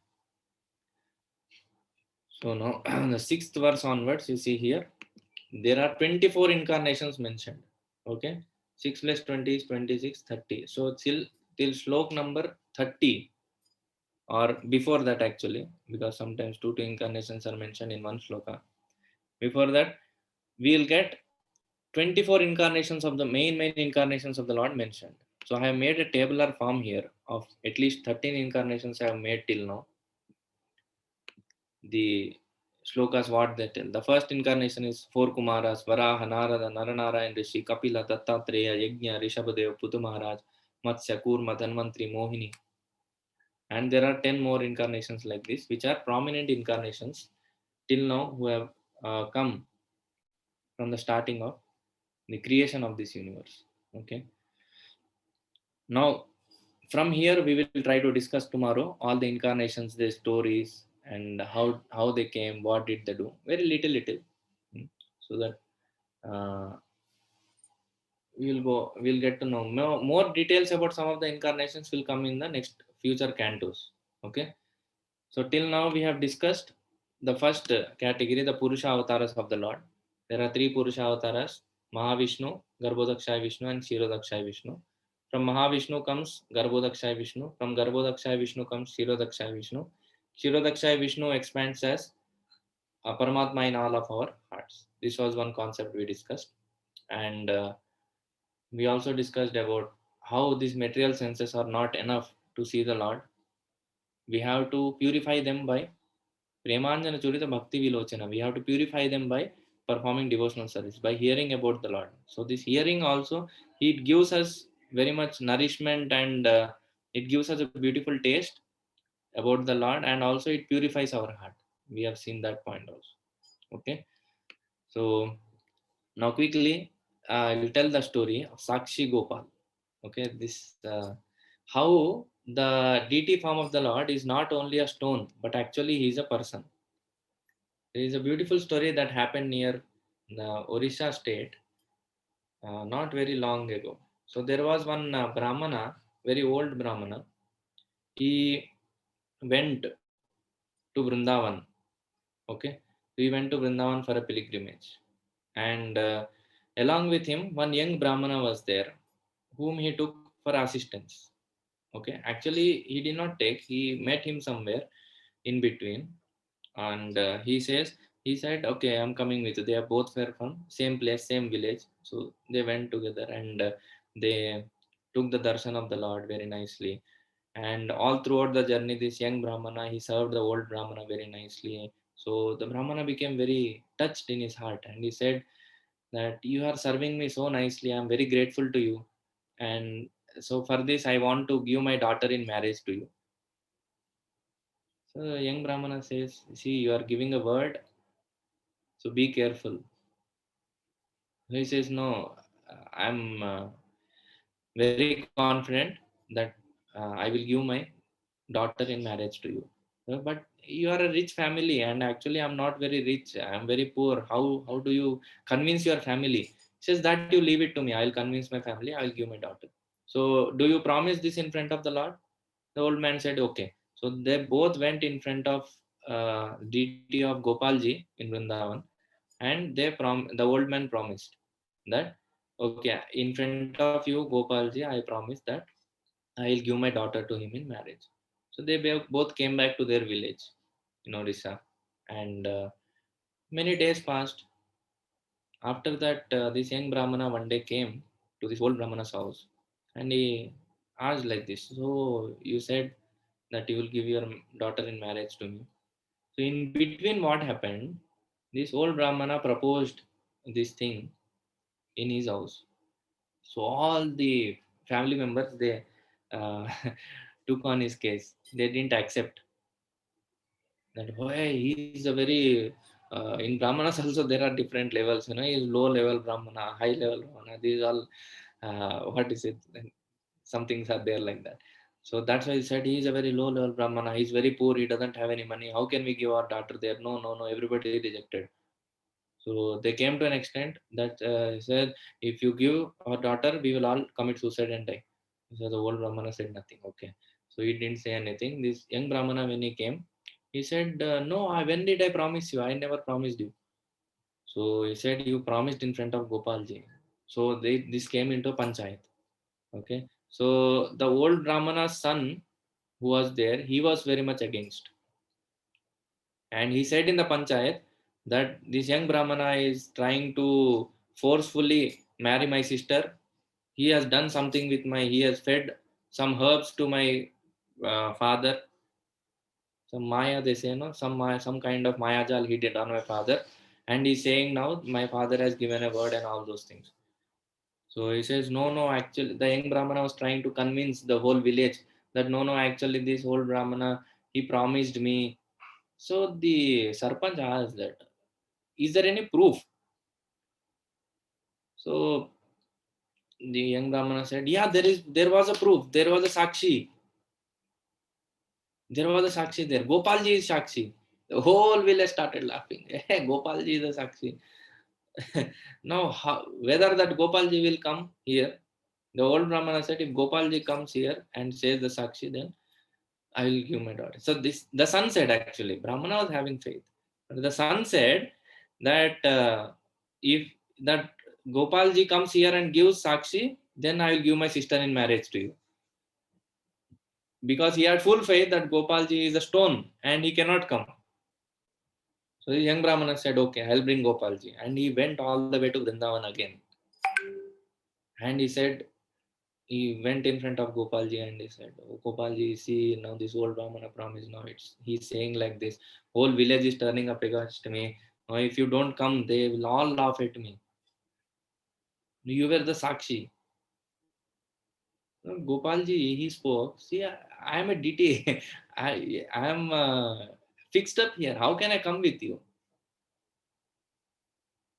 So now the 6th verse onwards, you see here, there are 24 incarnations mentioned. Okay, 6 plus 20 is 26, 30. So till slok number 30, or before that actually, because sometimes two incarnations are mentioned in one sloka. Before that, we'll get 24 incarnations of the main incarnations of the Lord mentioned. So I have made a tabular form here of at least 13 incarnations I have made till now. The shlokas what they tell. The first incarnation is 4 Kumaras, Varaha, Narada, Naranarayan Rishi, Kapila, Dattatreya, Yajna, Rishabhadev, Putu Maharaj, Matsya, Kurma, Dhanvantri, Mohini. And there are 10 more incarnations like this, which are prominent incarnations till now who have come from the starting of the creation of this universe. Okay. Now, from here, we will try to discuss tomorrow all the incarnations, their stories, and how they came, what did they do. Very little, so that we'll get to know more details about some of the incarnations will come in the next future cantos. Okay. So till now we have discussed the first category, the Purusha avatars of the Lord. There are 3 Purusha avatars: Mahavishnu, Garbhodakshaya Vishnu, and Kshirodakshaya Vishnu. From Mahavishnu comes Garbhodakshaya Vishnu. From Garbhodakshaya Vishnu comes Kshirodakshaya Vishnu. Kshirodakshaya Vishnu expands as Paramatma in all of our hearts. This was one concept we discussed. And we also discussed about how these material senses are not enough to see the Lord. We have to purify them by Premanjana Churita Bhakti Vilochana. We have to purify them by performing devotional service, by hearing about the Lord. So this hearing also, it gives us very much nourishment, and it gives us a beautiful taste about the Lord, and also it purifies our heart. We have seen that point also. Okay. So now quickly, I will tell the story of Sakshi Gopal. Okay. This how the deity form of the Lord is not only a stone, but actually he is a person. There is a beautiful story that happened near the Orissa state not very long ago. So there was one Brahmana, very old Brahmana. He went to Vrindavan. Okay, he went to Vrindavan for a pilgrimage, and along with him, one young Brahmana was there, whom he took for assistance. Okay, actually, he did not take. He met him somewhere in between, and he said, okay, I'm coming with you. They are both were from same place, same village, so they went together, and they took the darshan of the Lord very nicely. And all throughout the journey, this young Brahmana, he served the old Brahmana very nicely. So the Brahmana became very touched in his heart, and he said that you are serving me so nicely, I'm very grateful to you, and so for this I want to give my daughter in marriage to you. So the young Brahmana says, see, you are giving a word, so be careful. He says, no, I'm very confident that I will give my daughter in marriage to you. But you are a rich family, and actually I'm not very rich. I'm very poor. How do you convince your family? He says that you leave it to me. I'll convince my family. I'll give my daughter. So do you promise this in front of the Lord? The old man said, okay. So they both went in front of deity of Gopalji in Vrindavan, and the old man promised that, okay, in front of you, Gopalji, I promise that I'll give my daughter to him in marriage. So they both came back to their village in Odisha, and many days passed. After that, this young Brahmana one day came to this old Brahmana's house, and he asked like this, so you said that you will give your daughter in marriage to me. So in between, what happened? This old Brahmana proposed this thing in his house. So all the family members, they uh, took on his case. They didn't accept that. Why, he is a very in Brahmanas also there are different levels. He is low level Brahmana, high level Brahmana. These all what is it? Some things are there like that. So that's why he said he is a very low level Brahmana. He's very poor. He doesn't have any money. How can we give our daughter there? No, no, no. Everybody rejected. So they came to an extent that he said, if you give our daughter, we will all commit suicide and die. So the old Brahmana said nothing. Okay. So he didn't say anything. This young Brahmana, when he came, He said, no, when did I promise you? I never promised you. So he said, you promised in front of Gopalji. So this came into Panchayat. Okay. So the old Brahmana's son who was there, he was very much against. And he said in the Panchayat that this young Brahmana is trying to forcefully marry my sister. He has done something with he has fed some herbs to my father. Some Maya, they say, no, some kind of Maya jal he did on my father. And he's saying now my father has given a word and all those things. So he says, no, actually, the young Brahmana was trying to convince the whole village that no, actually, this old Brahmana, he promised me. So the Sarpanch asked that, is there any proof? So the young Brahmana said, yeah, there was a proof. There was a Sakshi. There was a Sakshi there. Gopalji is Sakshi. The whole village started laughing. Gopalji is a Sakshi. Now, whether that Gopalji will come here, the old Brahmana said, if Gopalji comes here and says the Sakshi, then I will give my daughter. So the son said, actually, Brahmana was having faith. But the son said that if that Gopalji comes here and gives Sakshi, then I will give my sister in marriage to you. Because he had full faith that Gopalji is a stone and he cannot come. So the young Brahmana said, okay, I'll bring Gopalji. And he went all the way to Vrindavan again. And he said, he went in front of Gopalji and he said, oh, Gopalji, see, now this old Brahmana promise, now he's saying like this, whole village is turning up against me. Now if you don't come, they will all laugh at me. You were the Sakshi. Now, Gopalji, he spoke, see, I am a DT. I am fixed up here. How can I come with you?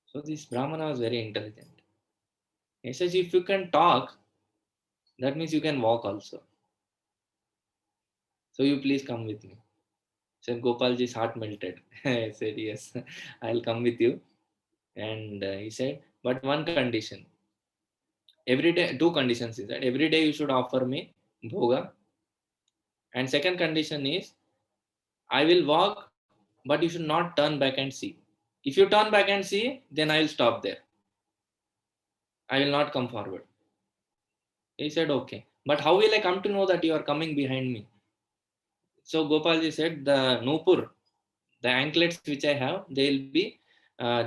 So this Brahmana was very intelligent. He says, if you can talk, that means you can walk also. So you please come with me. So Gopalji's heart melted. I said, yes, I'll come with you. And he said, but one condition. Every day, two conditions is that every day you should offer me bhoga. And second condition is, I will walk, but you should not turn back and see. If you turn back and see, then I will stop there. I will not come forward. He said, okay. But how will I come to know that you are coming behind me? So Gopalji said, the Nupur, the anklets which I have, they'll be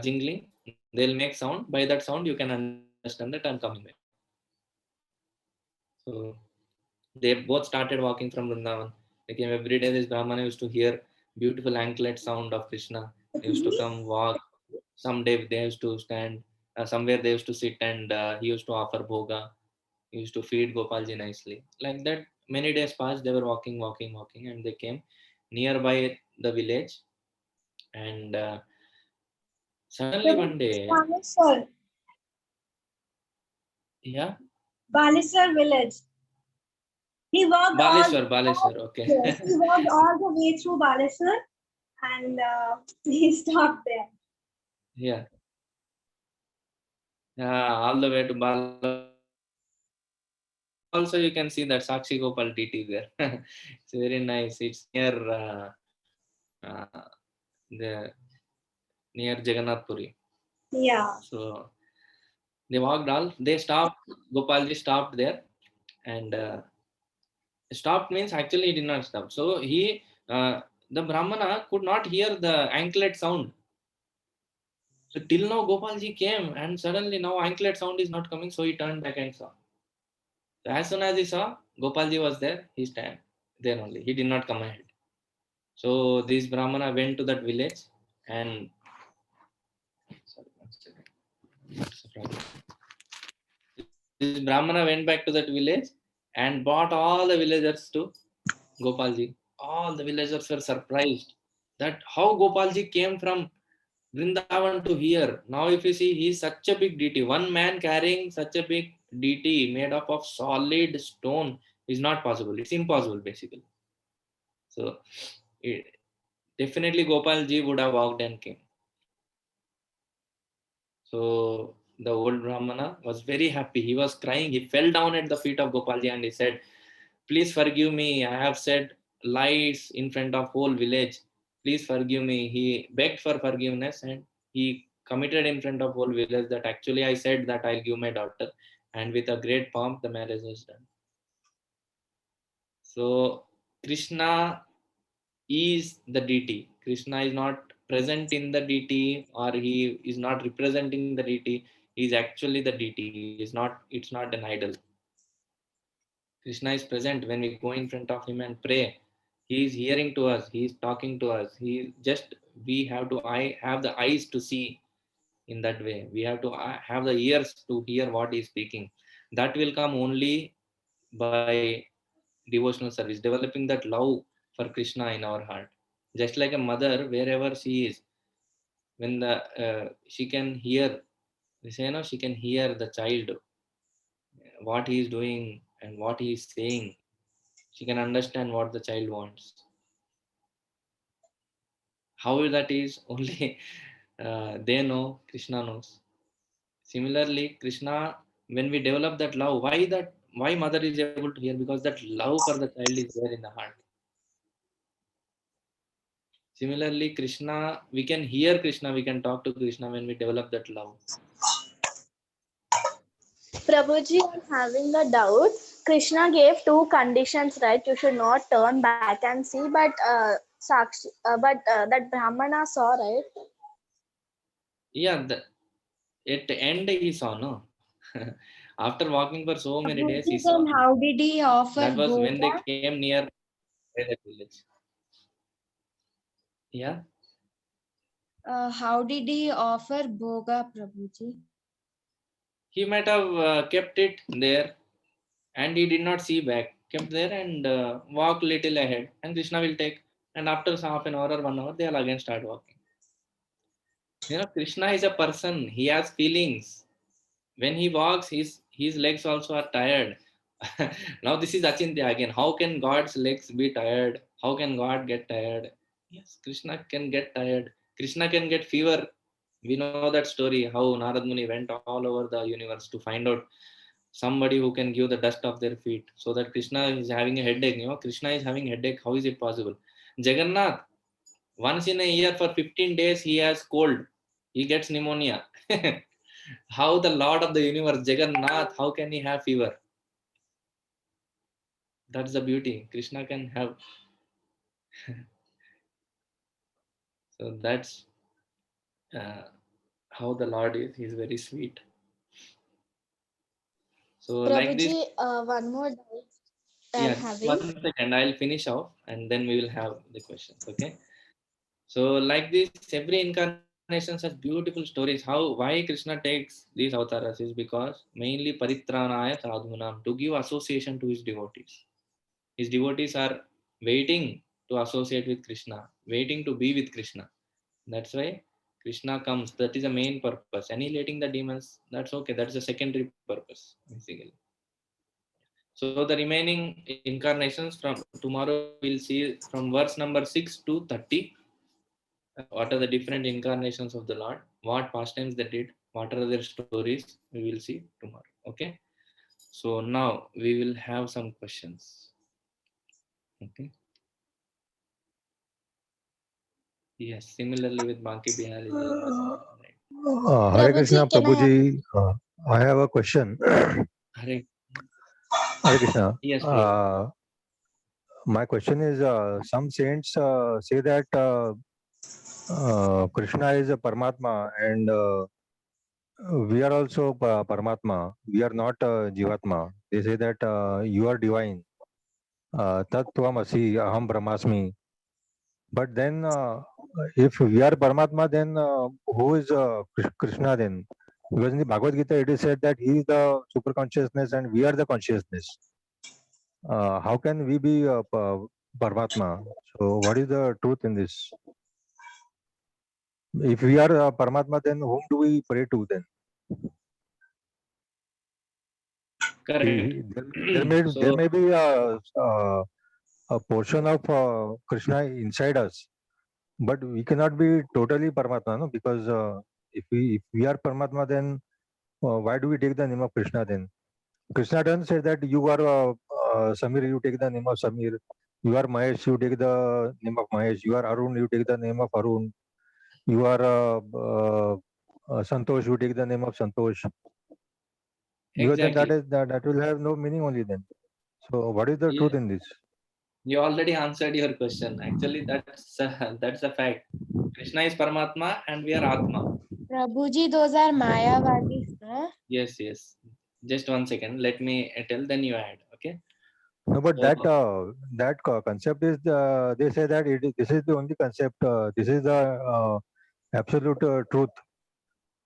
jingling. They'll make sound. By that sound, you can understand that I'm coming back. So they both started walking from Vrindavan. They came every day. This Brahmana used to hear beautiful anklet sound of Krishna. They used to come walk. Someday they used to stand. Somewhere they used to sit and he used to offer bhoga. He used to feed Gopalji nicely. Like that, many days passed. They were walking, and they came nearby the village. And suddenly one day, Balesar. yeah, Balesar village. He walked Baleswar, okay. Yes, he walked all the way through Balesar and he stopped there. Yeah. All the way to Bal. Also, you can see that Sakshi Gopal DT there. It's very nice. It's near near Jagannath Puri. Yeah. So they walked all. They stopped. Gopalji stopped there, and stopped means actually he did not stop. So the Brahmana could not hear the anklet sound. So till now Gopalji came, and suddenly now anklet sound is not coming. So he turned back and saw. So as soon as he saw Gopalji was there, he stand there only. He did not come ahead. So this Brahmana went to that village and this Brahmana went back to that village and brought all the villagers to Gopalji. All the villagers were surprised that how Gopalji came from Vrindavan to here. Now if you see, he is such a big deity. One man carrying such a big deity made up of solid stone is not possible. It's impossible basically. So definitely Gopalji would have walked and came. So the old Brahmana was very happy. He was crying. He fell down at the feet of Gopalji and he said, please forgive me. I have said lies in front of whole village. please forgive me. He begged for forgiveness and he committed in front of whole village that actually I said that I'll give my daughter, and with a great pomp the marriage was done. So Krishna is the deity. Krishna is not present in the deity, or he is not representing the deity. He is actually the deity. It's not an idol. Krishna is present when we go in front of him and pray. He is hearing to us. He is talking to us. We have to have the eyes to see in that way. We have to have the ears to hear what he is speaking. That will come only by devotional service, developing that love for Krishna in our heart. Just like a mother, wherever she is, when she can hear, she can hear the child, what he is doing and what he is saying. She can understand what the child wants. How that is, only they know, Krishna knows. Similarly, Krishna, when we develop that love, why mother is able to hear? Because that love for the child is there in the heart. Similarly, Krishna, we can hear Krishna, we can talk to Krishna when we develop that love. Prabhuji, I'm having a doubt. Krishna gave two conditions, right? You should not turn back and see, but that Brahmana saw, right? Yeah, at the end he saw, no? After walking for so many days, he saw. Then how did he offer That was when they bhoga? came near the village. Yeah. How did he offer bhoga, Prabhuji? He might have kept it there and he did not see back. Kept there and walk little ahead, and Krishna will take. And after half an hour or 1 hour, they'll again start walking. Krishna is a person. He has feelings. When he walks, his legs also are tired. Now this is Achintya again. How can God's legs be tired? How can God get tired? Yes, Krishna can get tired. Krishna can get fever. We know that story, how Narad Muni went all over the universe to find out somebody who can give the dust of their feet, so that Krishna is having a headache. Krishna is having a headache. How is it possible? Jagannath, once in a year for 15 days, he has cold. He gets pneumonia. How the Lord of the universe, Jagannath, how can he have fever? That's the beauty. Krishna can have. So that's how the Lord is. He's very sweet. So like this. Prabhuji, one more doubt I'm having. 1 second. I'll finish off and then we will have the questions. Okay. So like this, every incarnation has beautiful stories. Why Krishna takes these avatars is because mainly paritranaya sadhunam, to give association to his devotees. His devotees are waiting to associate with Krishna, waiting to be with Krishna. That's why Krishna comes. That is the main purpose. Annihilating the demons, that's okay. That's the secondary purpose, basically. So the remaining incarnations from tomorrow we'll see from verse number 6 to 30. What are the different incarnations of the Lord? What pastimes they did? What are their stories? We will see tomorrow. Okay. So now we will have some questions. Okay. Yes. Similarly with Banki Bihari. Hare Krishna, Prabhuji, can I Prabhuji. I have a question. Hare. Hare Krishna. Yes, please. My question is, some saints say that Krishna is a Paramatma and we are also Paramatma. We are not Jivatma. They say that you are divine. Tat Tvamasi, Aham Brahmasmi. But then, if we are Paramatma, then who is Krishna then? Because in the Bhagavad Gita, it is said that he is the super consciousness and we are the consciousness. How can we be Paramatma? So, what is the truth in this? If we are Paramatma, then whom do we pray to then? Correct. There may be a portion of Krishna inside us, but we cannot be totally Paramatma, no? Because if we are Paramatma, then why do we take the name of Krishna then? Krishna doesn't say that you are Samir, you take the name of Samir. You are Mahesh, you take the name of Mahesh. You are Arun, you take the name of Arun. You are Santosh, you take the name of Santosh. Because then Exactly. that will have no meaning only then. So what is the Yeah. truth in this? You already answered your question. Actually, that's a fact. Krishna is Paramatma and we are Atma. Prabhuji, those are Mayavadis, no? Yes, yes. Just 1 second. Let me tell, then you add. Okay. No, but So, that concept is they say that this is the only concept. This is the absolute truth.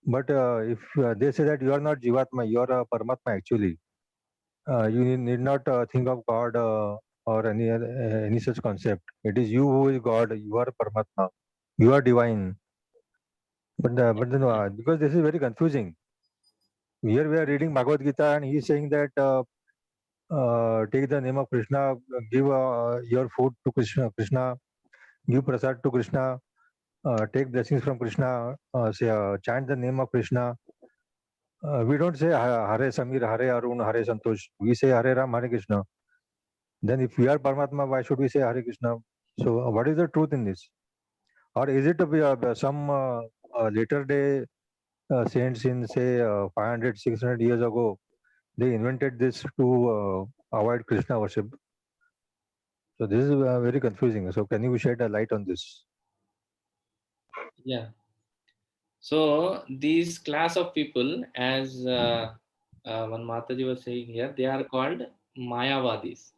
But if they say that you are not Jivatma, you are a Paramatma actually. You need not think of God or any such concept. It is you who is God. You are Paramatma. You are divine. But then because this is very confusing. Here we are reading Bhagavad Gita and he is saying that take the name of Krishna, give your food to Krishna, give prasad to Krishna, take blessings from Krishna, chant the name of Krishna. We don't say Hare Samir, Hare Arun, Hare Santosh. We say Hare Ram, Hare Krishna. Then if we are Paramatma, why should we say Hare Krishna? So what is the truth in this? Or is it some later day saints in say 500, 600 years ago, they invented this to avoid Krishna worship? So this is very confusing. So can you shed a light on this? yeah. So these class of people, as one Mataji was saying here, they are called Mayavadis.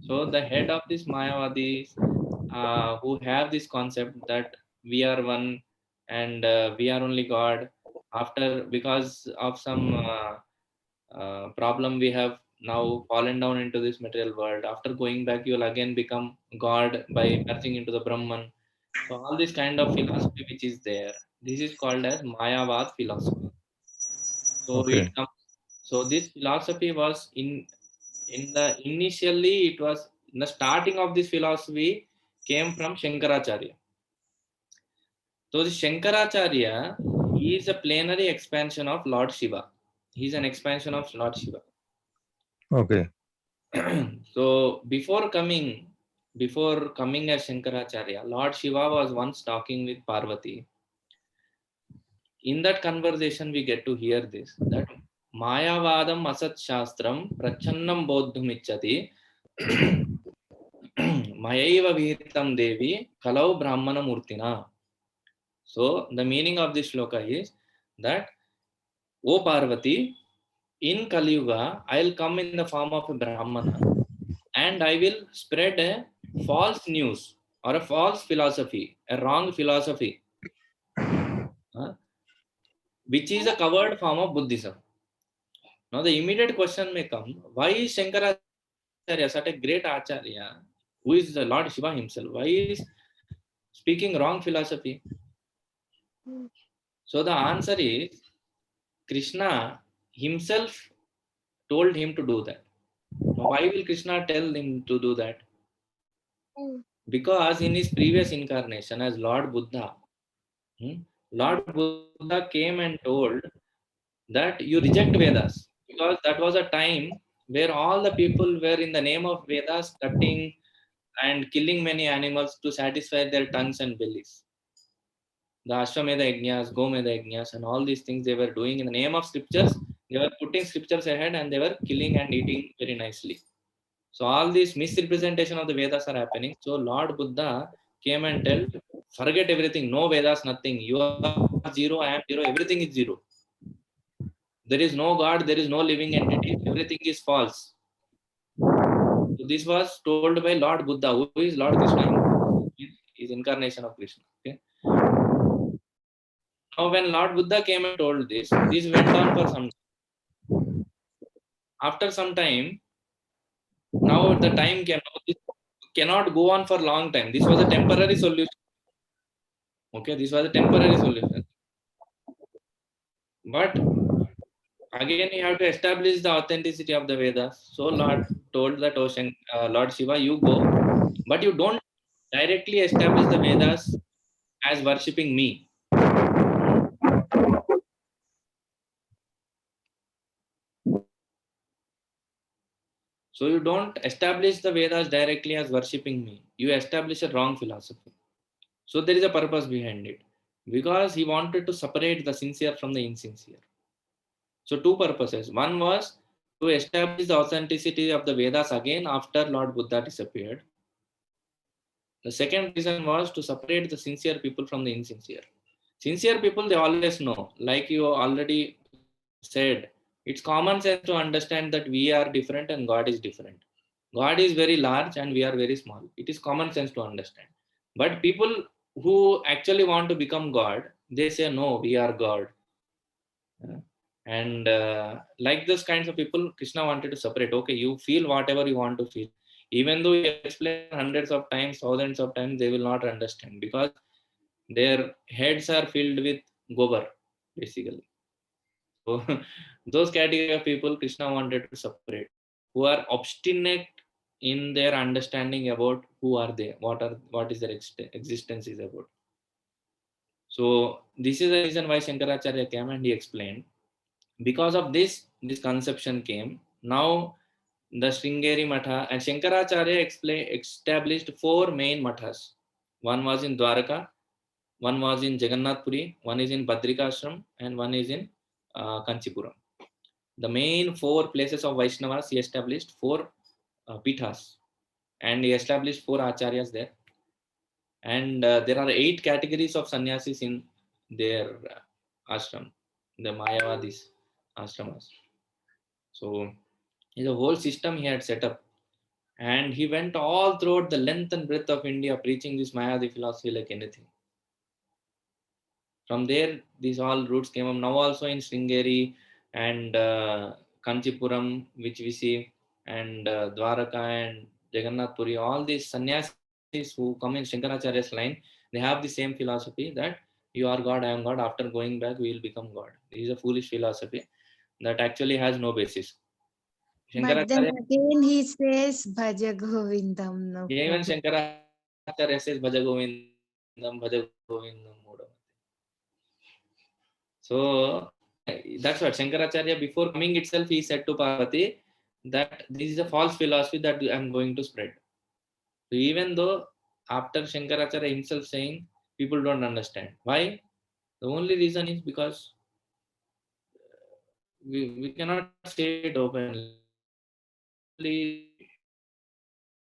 So the head of these Mayavadis, who have this concept that we are one and we are only God. After, because of some problem, we have now fallen down into this material world. After going back, you will again become God by merging into the Brahman. So all this kind of philosophy which is there, this is called as Mayavad philosophy. So Okay. it comes. So this philosophy was in the initially it was in the starting of this philosophy came from Shankaracharya. So the Shankaracharya is a plenary expansion of Lord Shiva. He is an expansion of Lord Shiva. Okay. So before coming as Shankaracharya, Lord Shiva was once talking with Parvati. In that conversation, we get to hear this, that Mayavadam Asat Shastram Prachannam Bodhumichati Mayaiva Vihitam Devi Kalau Brahmana Murtina. So the meaning of this shloka is that, O Parvati, in Kali Yuga, I'll come in the form of a Brahmana and I will spread a false news or a false philosophy, a wrong philosophy, which is a covered form of Buddhism. Now the immediate question may come, why is Shankaracharya, such a great Acharya, who is the Lord Shiva himself, why is speaking wrong philosophy? So the answer is, Krishna himself told him to do that. Now why will Krishna tell him to do that? Because in his previous incarnation as Lord Buddha, Lord Buddha came and told that you reject Vedas, because that was a time where all the people were in the name of Vedas cutting and killing many animals to satisfy their tongues and bellies. The Ashwamedha Yajnas, Gomedha Yajnas, and all these things they were doing in the name of scriptures. They were putting scriptures ahead and they were killing and eating very nicely. So all these misrepresentation of the Vedas are happening. So Lord Buddha came and told, forget everything, no Vedas, nothing. You are zero, I am zero, everything is zero. There is no God, there is no living entity, everything is false. So this was told by Lord Buddha, who is Lord Krishna, is incarnation of Krishna. Okay. Now when Lord Buddha came and told this went on for some time. After some time, now the time came, this cannot go on for long time. This was a temporary solution. Okay, this was a temporary solution. But again, you have to establish the authenticity of the Vedas. So Lord told that ocean, Lord Shiva, you go, but you don't directly establish the Vedas as worshipping me. So you don't establish the Vedas directly as worshipping me. You establish a wrong philosophy. So there is a purpose behind it. Because he wanted to separate the sincere from the insincere. So two purposes. One was to establish the authenticity of the Vedas again after Lord Buddha disappeared. The second reason was to separate the sincere people from the insincere. Sincere people, they always know, like you already said, it's common sense to understand that we are different and God is different. God is very large and we are very small. It is common sense to understand. But people who actually want to become God, they say, no, we are God. And like those kinds of people, Krishna wanted to separate. Okay, you feel whatever you want to feel. Even though you explain hundreds of times, thousands of times, they will not understand because their heads are filled with gobar, basically. So those category of people Krishna wanted to separate, who are obstinate in their understanding about who are they, what is their existence is about. So this is the reason why Shankaracharya came and he explained. Because of this conception came. Now the Sringeri Matha and Shankaracharya established four main mathas. One was in Dwaraka, one was in Jagannath Puri, one is in Badrikashram, and one is in Kanchipuram. The main four places of Vaishnavas, he established four pithas, and he established four acharyas there. And there are 8 categories of sannyasis in their ashram, the Mayavadis ashramas. So it's a whole system he had set up. And he went all throughout the length and breadth of India preaching this Mayavadi philosophy like anything. From there, these all roots came up. Now also in Sringeri and Kanchipuram, which we see, and Dwaraka and Jagannath Puri, all these sannyasis who come in Shankaracharya's line, they have the same philosophy that you are God, I am God. After going back, we will become God. This is a foolish philosophy that actually has no basis. But then again he says Bhaja Govindam. No Even problem. Shankaracharya says Bhaja Govindam, Bhaja Govindam. So that's what Shankaracharya, before coming itself, he said to Parvati that this is a false philosophy that I am going to spread. So even though after Shankaracharya himself saying, people don't understand. Why? The only reason is because we cannot say it openly.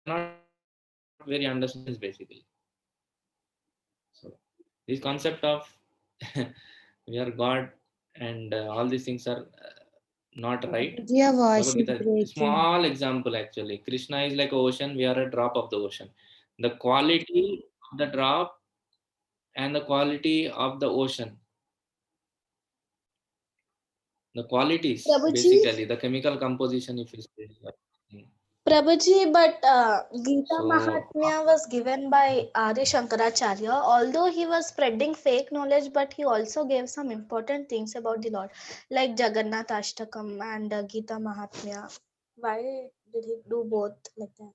Not very understands basically. So this concept of we are God and all these things are not right. Your voice Bhagavad is Gita, breaking. small example actually. Krishna is like ocean, we are a drop of the ocean. The quality of the drop and the quality of the ocean. The qualities, Prabhuji, basically, the chemical composition, if you say. Prabhuji, but Gita So, Mahatmya was given by Adi Shankaracharya. Although he was spreading fake knowledge, but he also gave some important things about the Lord, like Jagannath Ashtakam and Gita Mahatmya. Why did he do both like that?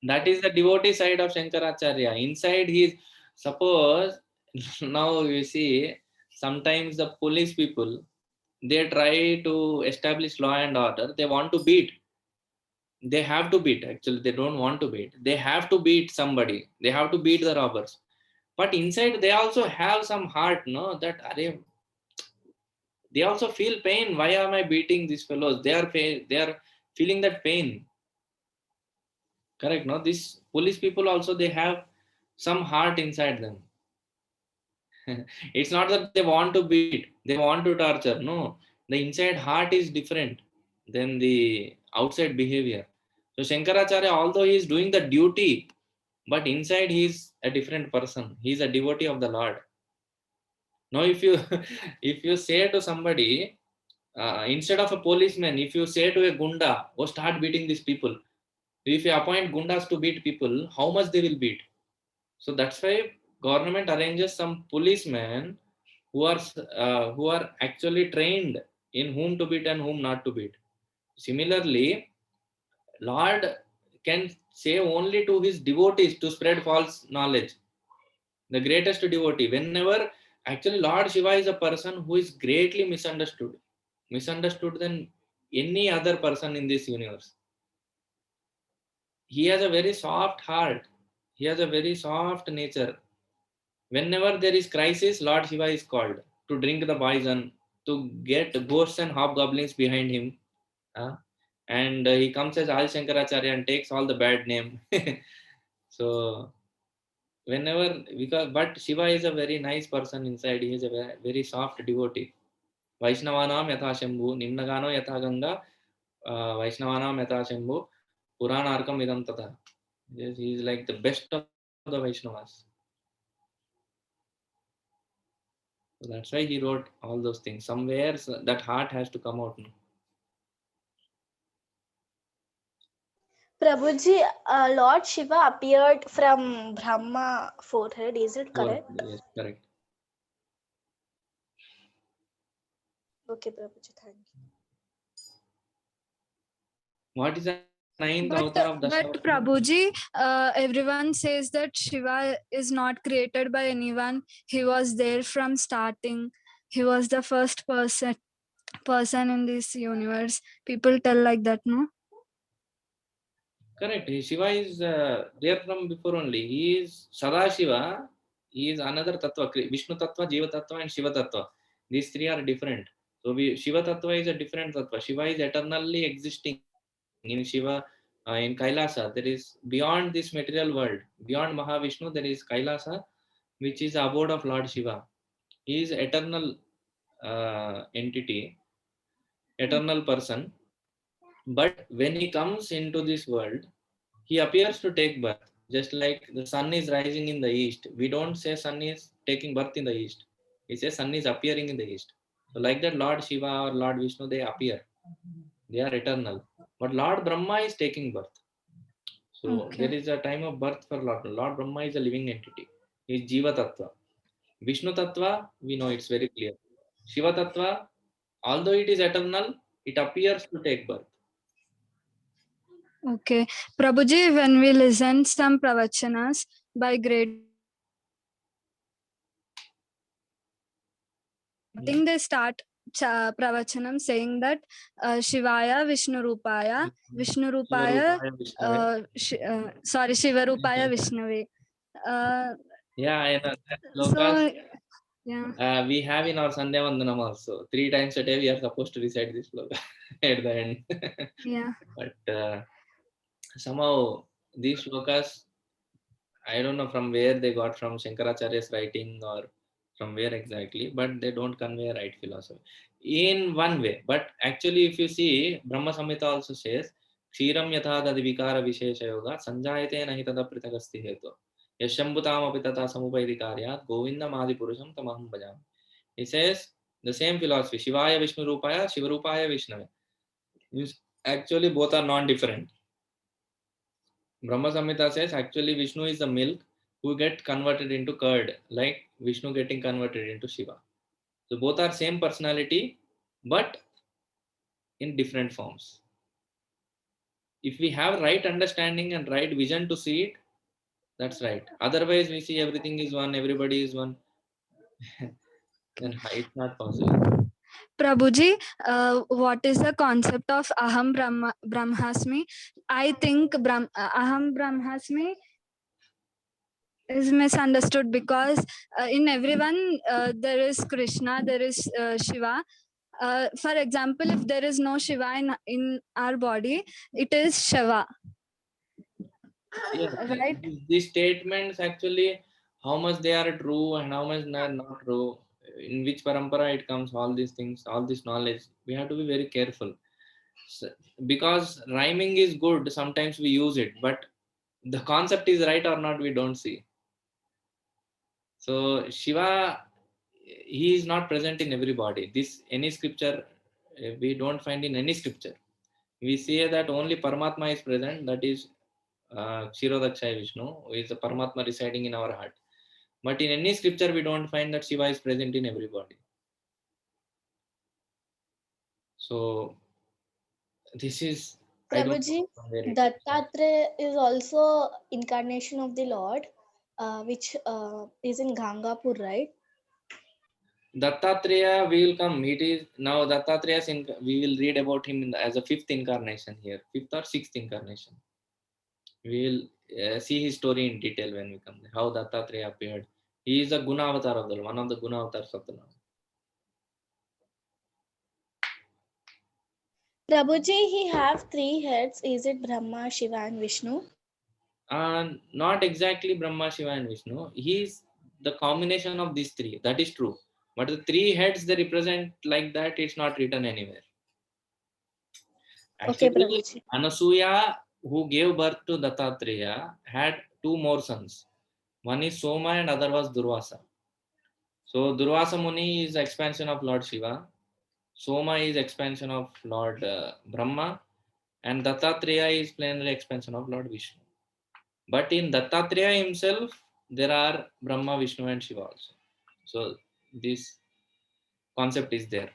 that is the devotee side of Shankaracharya. Inside he, suppose, now you see, sometimes the police people, they try to establish law and order. They want to beat. They have to beat. Actually, they don't want to beat. They have to beat somebody. They have to beat the robbers. But inside, they also have some heart, no? That they also feel pain. Why am I beating these fellows? They are feeling that pain. Correct, no? These police people also, they have some heart inside them. It's not that they want to beat, they want to torture. No, the inside heart is different than the outside behavior. So Shankaracharya, although he is doing the duty, but inside he is a different person. He is a devotee of the Lord. Now, if you if you say to somebody, instead of a policeman, if you say to a gunda, oh, start beating these people. If you appoint gundas to beat people, how much they will beat? So that's why government arranges some policemen who are actually trained in whom to beat and whom not to beat. Similarly, Lord can say only to his devotees to spread false knowledge. The greatest devotee, whenever actually Lord Shiva is a person who is greatly misunderstood. Misunderstood then any other person in this universe. He has a very soft heart. He has a very soft nature. Whenever there is crisis, Lord Shiva is called to drink the poison, to get ghosts and hobgoblins behind him. And he comes as Adi Shankaracharya and takes all the bad name. So whenever, but Shiva is a very nice person inside. He is a very soft devotee. Vaishnavanam yatha Shambhu, Nimnagano yatha Ganga, Vaishnavanam yatha Shambhu, Puranarkam idam tata. Yes, he is like the best of the Vaishnavas. So that's why he wrote all those things. Somewhere that heart has to come out. Prabhuji, Lord Shiva appeared from Brahma forehead. Is it correct? Yes, correct. Okay, Prabhuji, thank you. What is the ninth avatar of But Dashavatara? Prabhuji, everyone says that Shiva is not created by anyone. He was there from starting. He was the first person in this universe. People tell like that, no? Correct. Shiva is there from before only. He is Sadashiva. He is another tattva. Vishnu tattva, Jiva tattva, and Shiva tattva. These three are different. So Shiva tattva is a different tattva. Shiva is eternally existing. In Shiva, in Kailasa, there is beyond this material world, beyond Mahavishnu, there is Kailasa, which is the abode of Lord Shiva. He is eternal entity, eternal person. But when he comes into this world, he appears to take birth. Just like the sun is rising in the east, we don't say sun is taking birth in the east. We say sun is appearing in the east. So like that, Lord Shiva or Lord Vishnu, they appear. They are eternal. But Lord Brahma is taking birth. So Okay. there is a time of birth for Lord. Lord Brahma is a living entity. He is Jiva Tattva. Vishnu Tattva, we know it's very clear. Shiva Tattva, although it is eternal, it appears to take birth. Okay. Prabhuji, when we listen some pravachanas by great, I think they start pravachanam saying that Shivaya Vishnu Rupaya sorry, Shiva Rupaya Vishnave. Yeah, I know. That So slokas, yeah. we have in our Sandhya Vandanam also. 3 times a day we are supposed to recite this sloka at the end. Yeah. But somehow these slokas, I don't know from where they got from Shankaracharya's writing or from where exactly, but they don't convey a right philosophy in one way. But actually, if you see, Brahma Samhita also says, Kshiram yatha dadi vikara vishesha yoga sanjayate nahi tada pritagasti hetu. Yashambhutam api tata samupaiti karyat govindam adi purusham tamaham bhajam. He says the same philosophy, Shivaya Vishnu Rupaya, Shiva Rupaya Vishnave. Actually, both are non-different. Brahma Samhita says actually Vishnu is the milk who get converted into curd, like Vishnu getting converted into Shiva. So both are same personality, but in different forms. If we have right understanding and right vision to see it, that's right. Otherwise, we see everything is one, everybody is one. Then it's not possible. Prabhuji, what is the concept of Aham Brahmasmi? I think Aham Brahmasmi is misunderstood because in everyone there is Krishna, there is Shiva. For example, if there is no Shiva in our body, it is Shiva. Yes, Right? these statements actually, how much they are true and how much they are not true, in which parampara it comes, all these things, all this knowledge, we have to be very careful. So, because rhyming is good, sometimes we use it, but the concept is right or not, we don't see. So Shiva, he is not present in everybody. This any scripture we don't find in any scripture. We say that only Paramatma is present. That is Kshirodakshaya Vishnu, who is the Paramatma residing in our heart. But in any scripture, we don't find that Shiva is present in everybody. So this is Prabhuji, Dattatreya is also incarnation of the Lord, which is in Gangapur, right? Dattatreya will come. It is now Dattatreya's we will read about him as a fifth incarnation here, fifth or sixth incarnation. We will see his story in detail when we come there. How Dattatreya appeared. He is a Guna avatar of the Lord, one of the Guna avatars of the Lord. Prabhuji, he have 3 heads. Is it Brahma, Shiva, and Vishnu? Not exactly Brahma, Shiva, and Vishnu. He is the combination of these 3. That is true. But the 3 heads they represent like that, it's not written anywhere. Okay, Actually, Prabhuji. Anasuya, who gave birth to Dattatreya, had 2 more sons. One is Soma and other was Durvasa. So Durvasa Muni is expansion of Lord Shiva. Soma is expansion of Lord Brahma. And Dattatreya is plainly expansion of Lord Vishnu. But in Dattatreya himself, there are Brahma, Vishnu, and Shiva also. So this concept is there.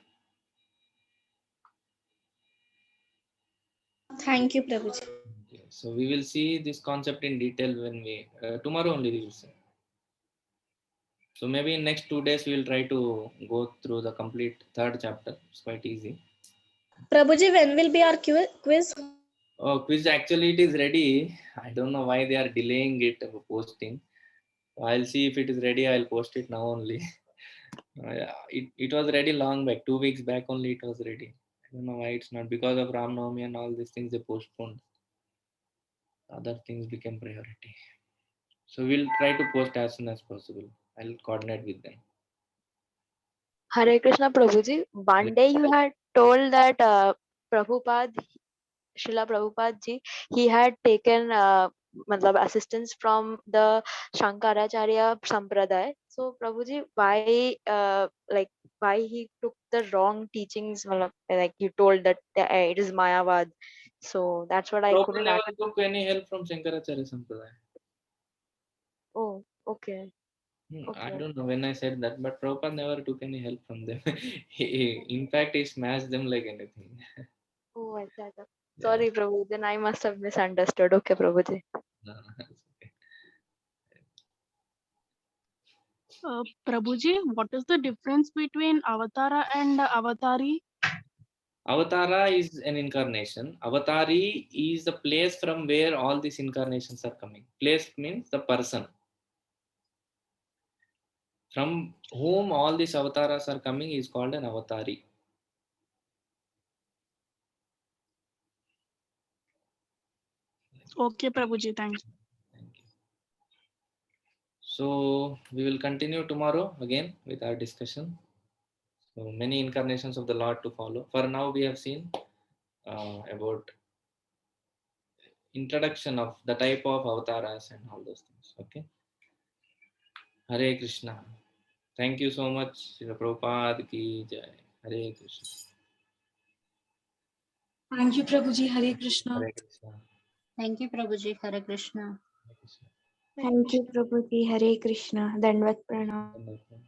Thank you, Prabhuji. Okay. So we will see this concept in detail when we tomorrow only we will see. So maybe in next 2 days we will try to go through the complete 3rd chapter. It's quite easy. Prabhuji, when will be our quiz? Oh, quiz actually it is ready. I don't know why they are delaying it posting. I'll see if it is ready. I'll post it now only. It was ready long back, 2 weeks back only it was ready. I don't know why it's not, because of Ram Navami and all these things they postponed. Other things became priority. So we'll try to post as soon as possible. I'll coordinate with them. Hare Krishna Prabhuji. One day you had told that Prabhupada, Srila Prabhupada ji, he had taken matlab assistance from the Shankaracharya Sampradaya. So Prabhuji, why why he took the wrong teachings? Matlab, like you told that it is Mayavad. So that's what I Prabhupada couldn't never understand. took any help from Shankaracharya Sampradaya. Oh, okay. I Okay. don't know when I said that, but Prabhupada never took any help from them. In fact, he smashed them like anything. Oh, अच्छा. Yeah. Sorry, Prabhu. Then I must have misunderstood. Okay, Prabhuji. No, it's okay. Prabhuji, what is the difference between Avatara and Avatari? Avatara is an incarnation. Avatari is the place from where all these incarnations are coming. Place means the person from whom all these avatars are coming is called an avatari. Okay, Prabhuji, thanks. Thank you. So we will continue tomorrow again with our discussion. So many incarnations of the Lord to follow. For now, we have seen about introduction of the type of avatars and all those things. Okay. Hare Krishna. Thank you so much. Srila Prabhupada ki jai. Hare Krishna. Thank you, Prabhuji. Hare Krishna. Hare Krishna. Thank you, Prabhuji. Hare Krishna. Hare Krishna. Thank you, Prabhuji. Hare Krishna. Dandavat pranam. Wonderful.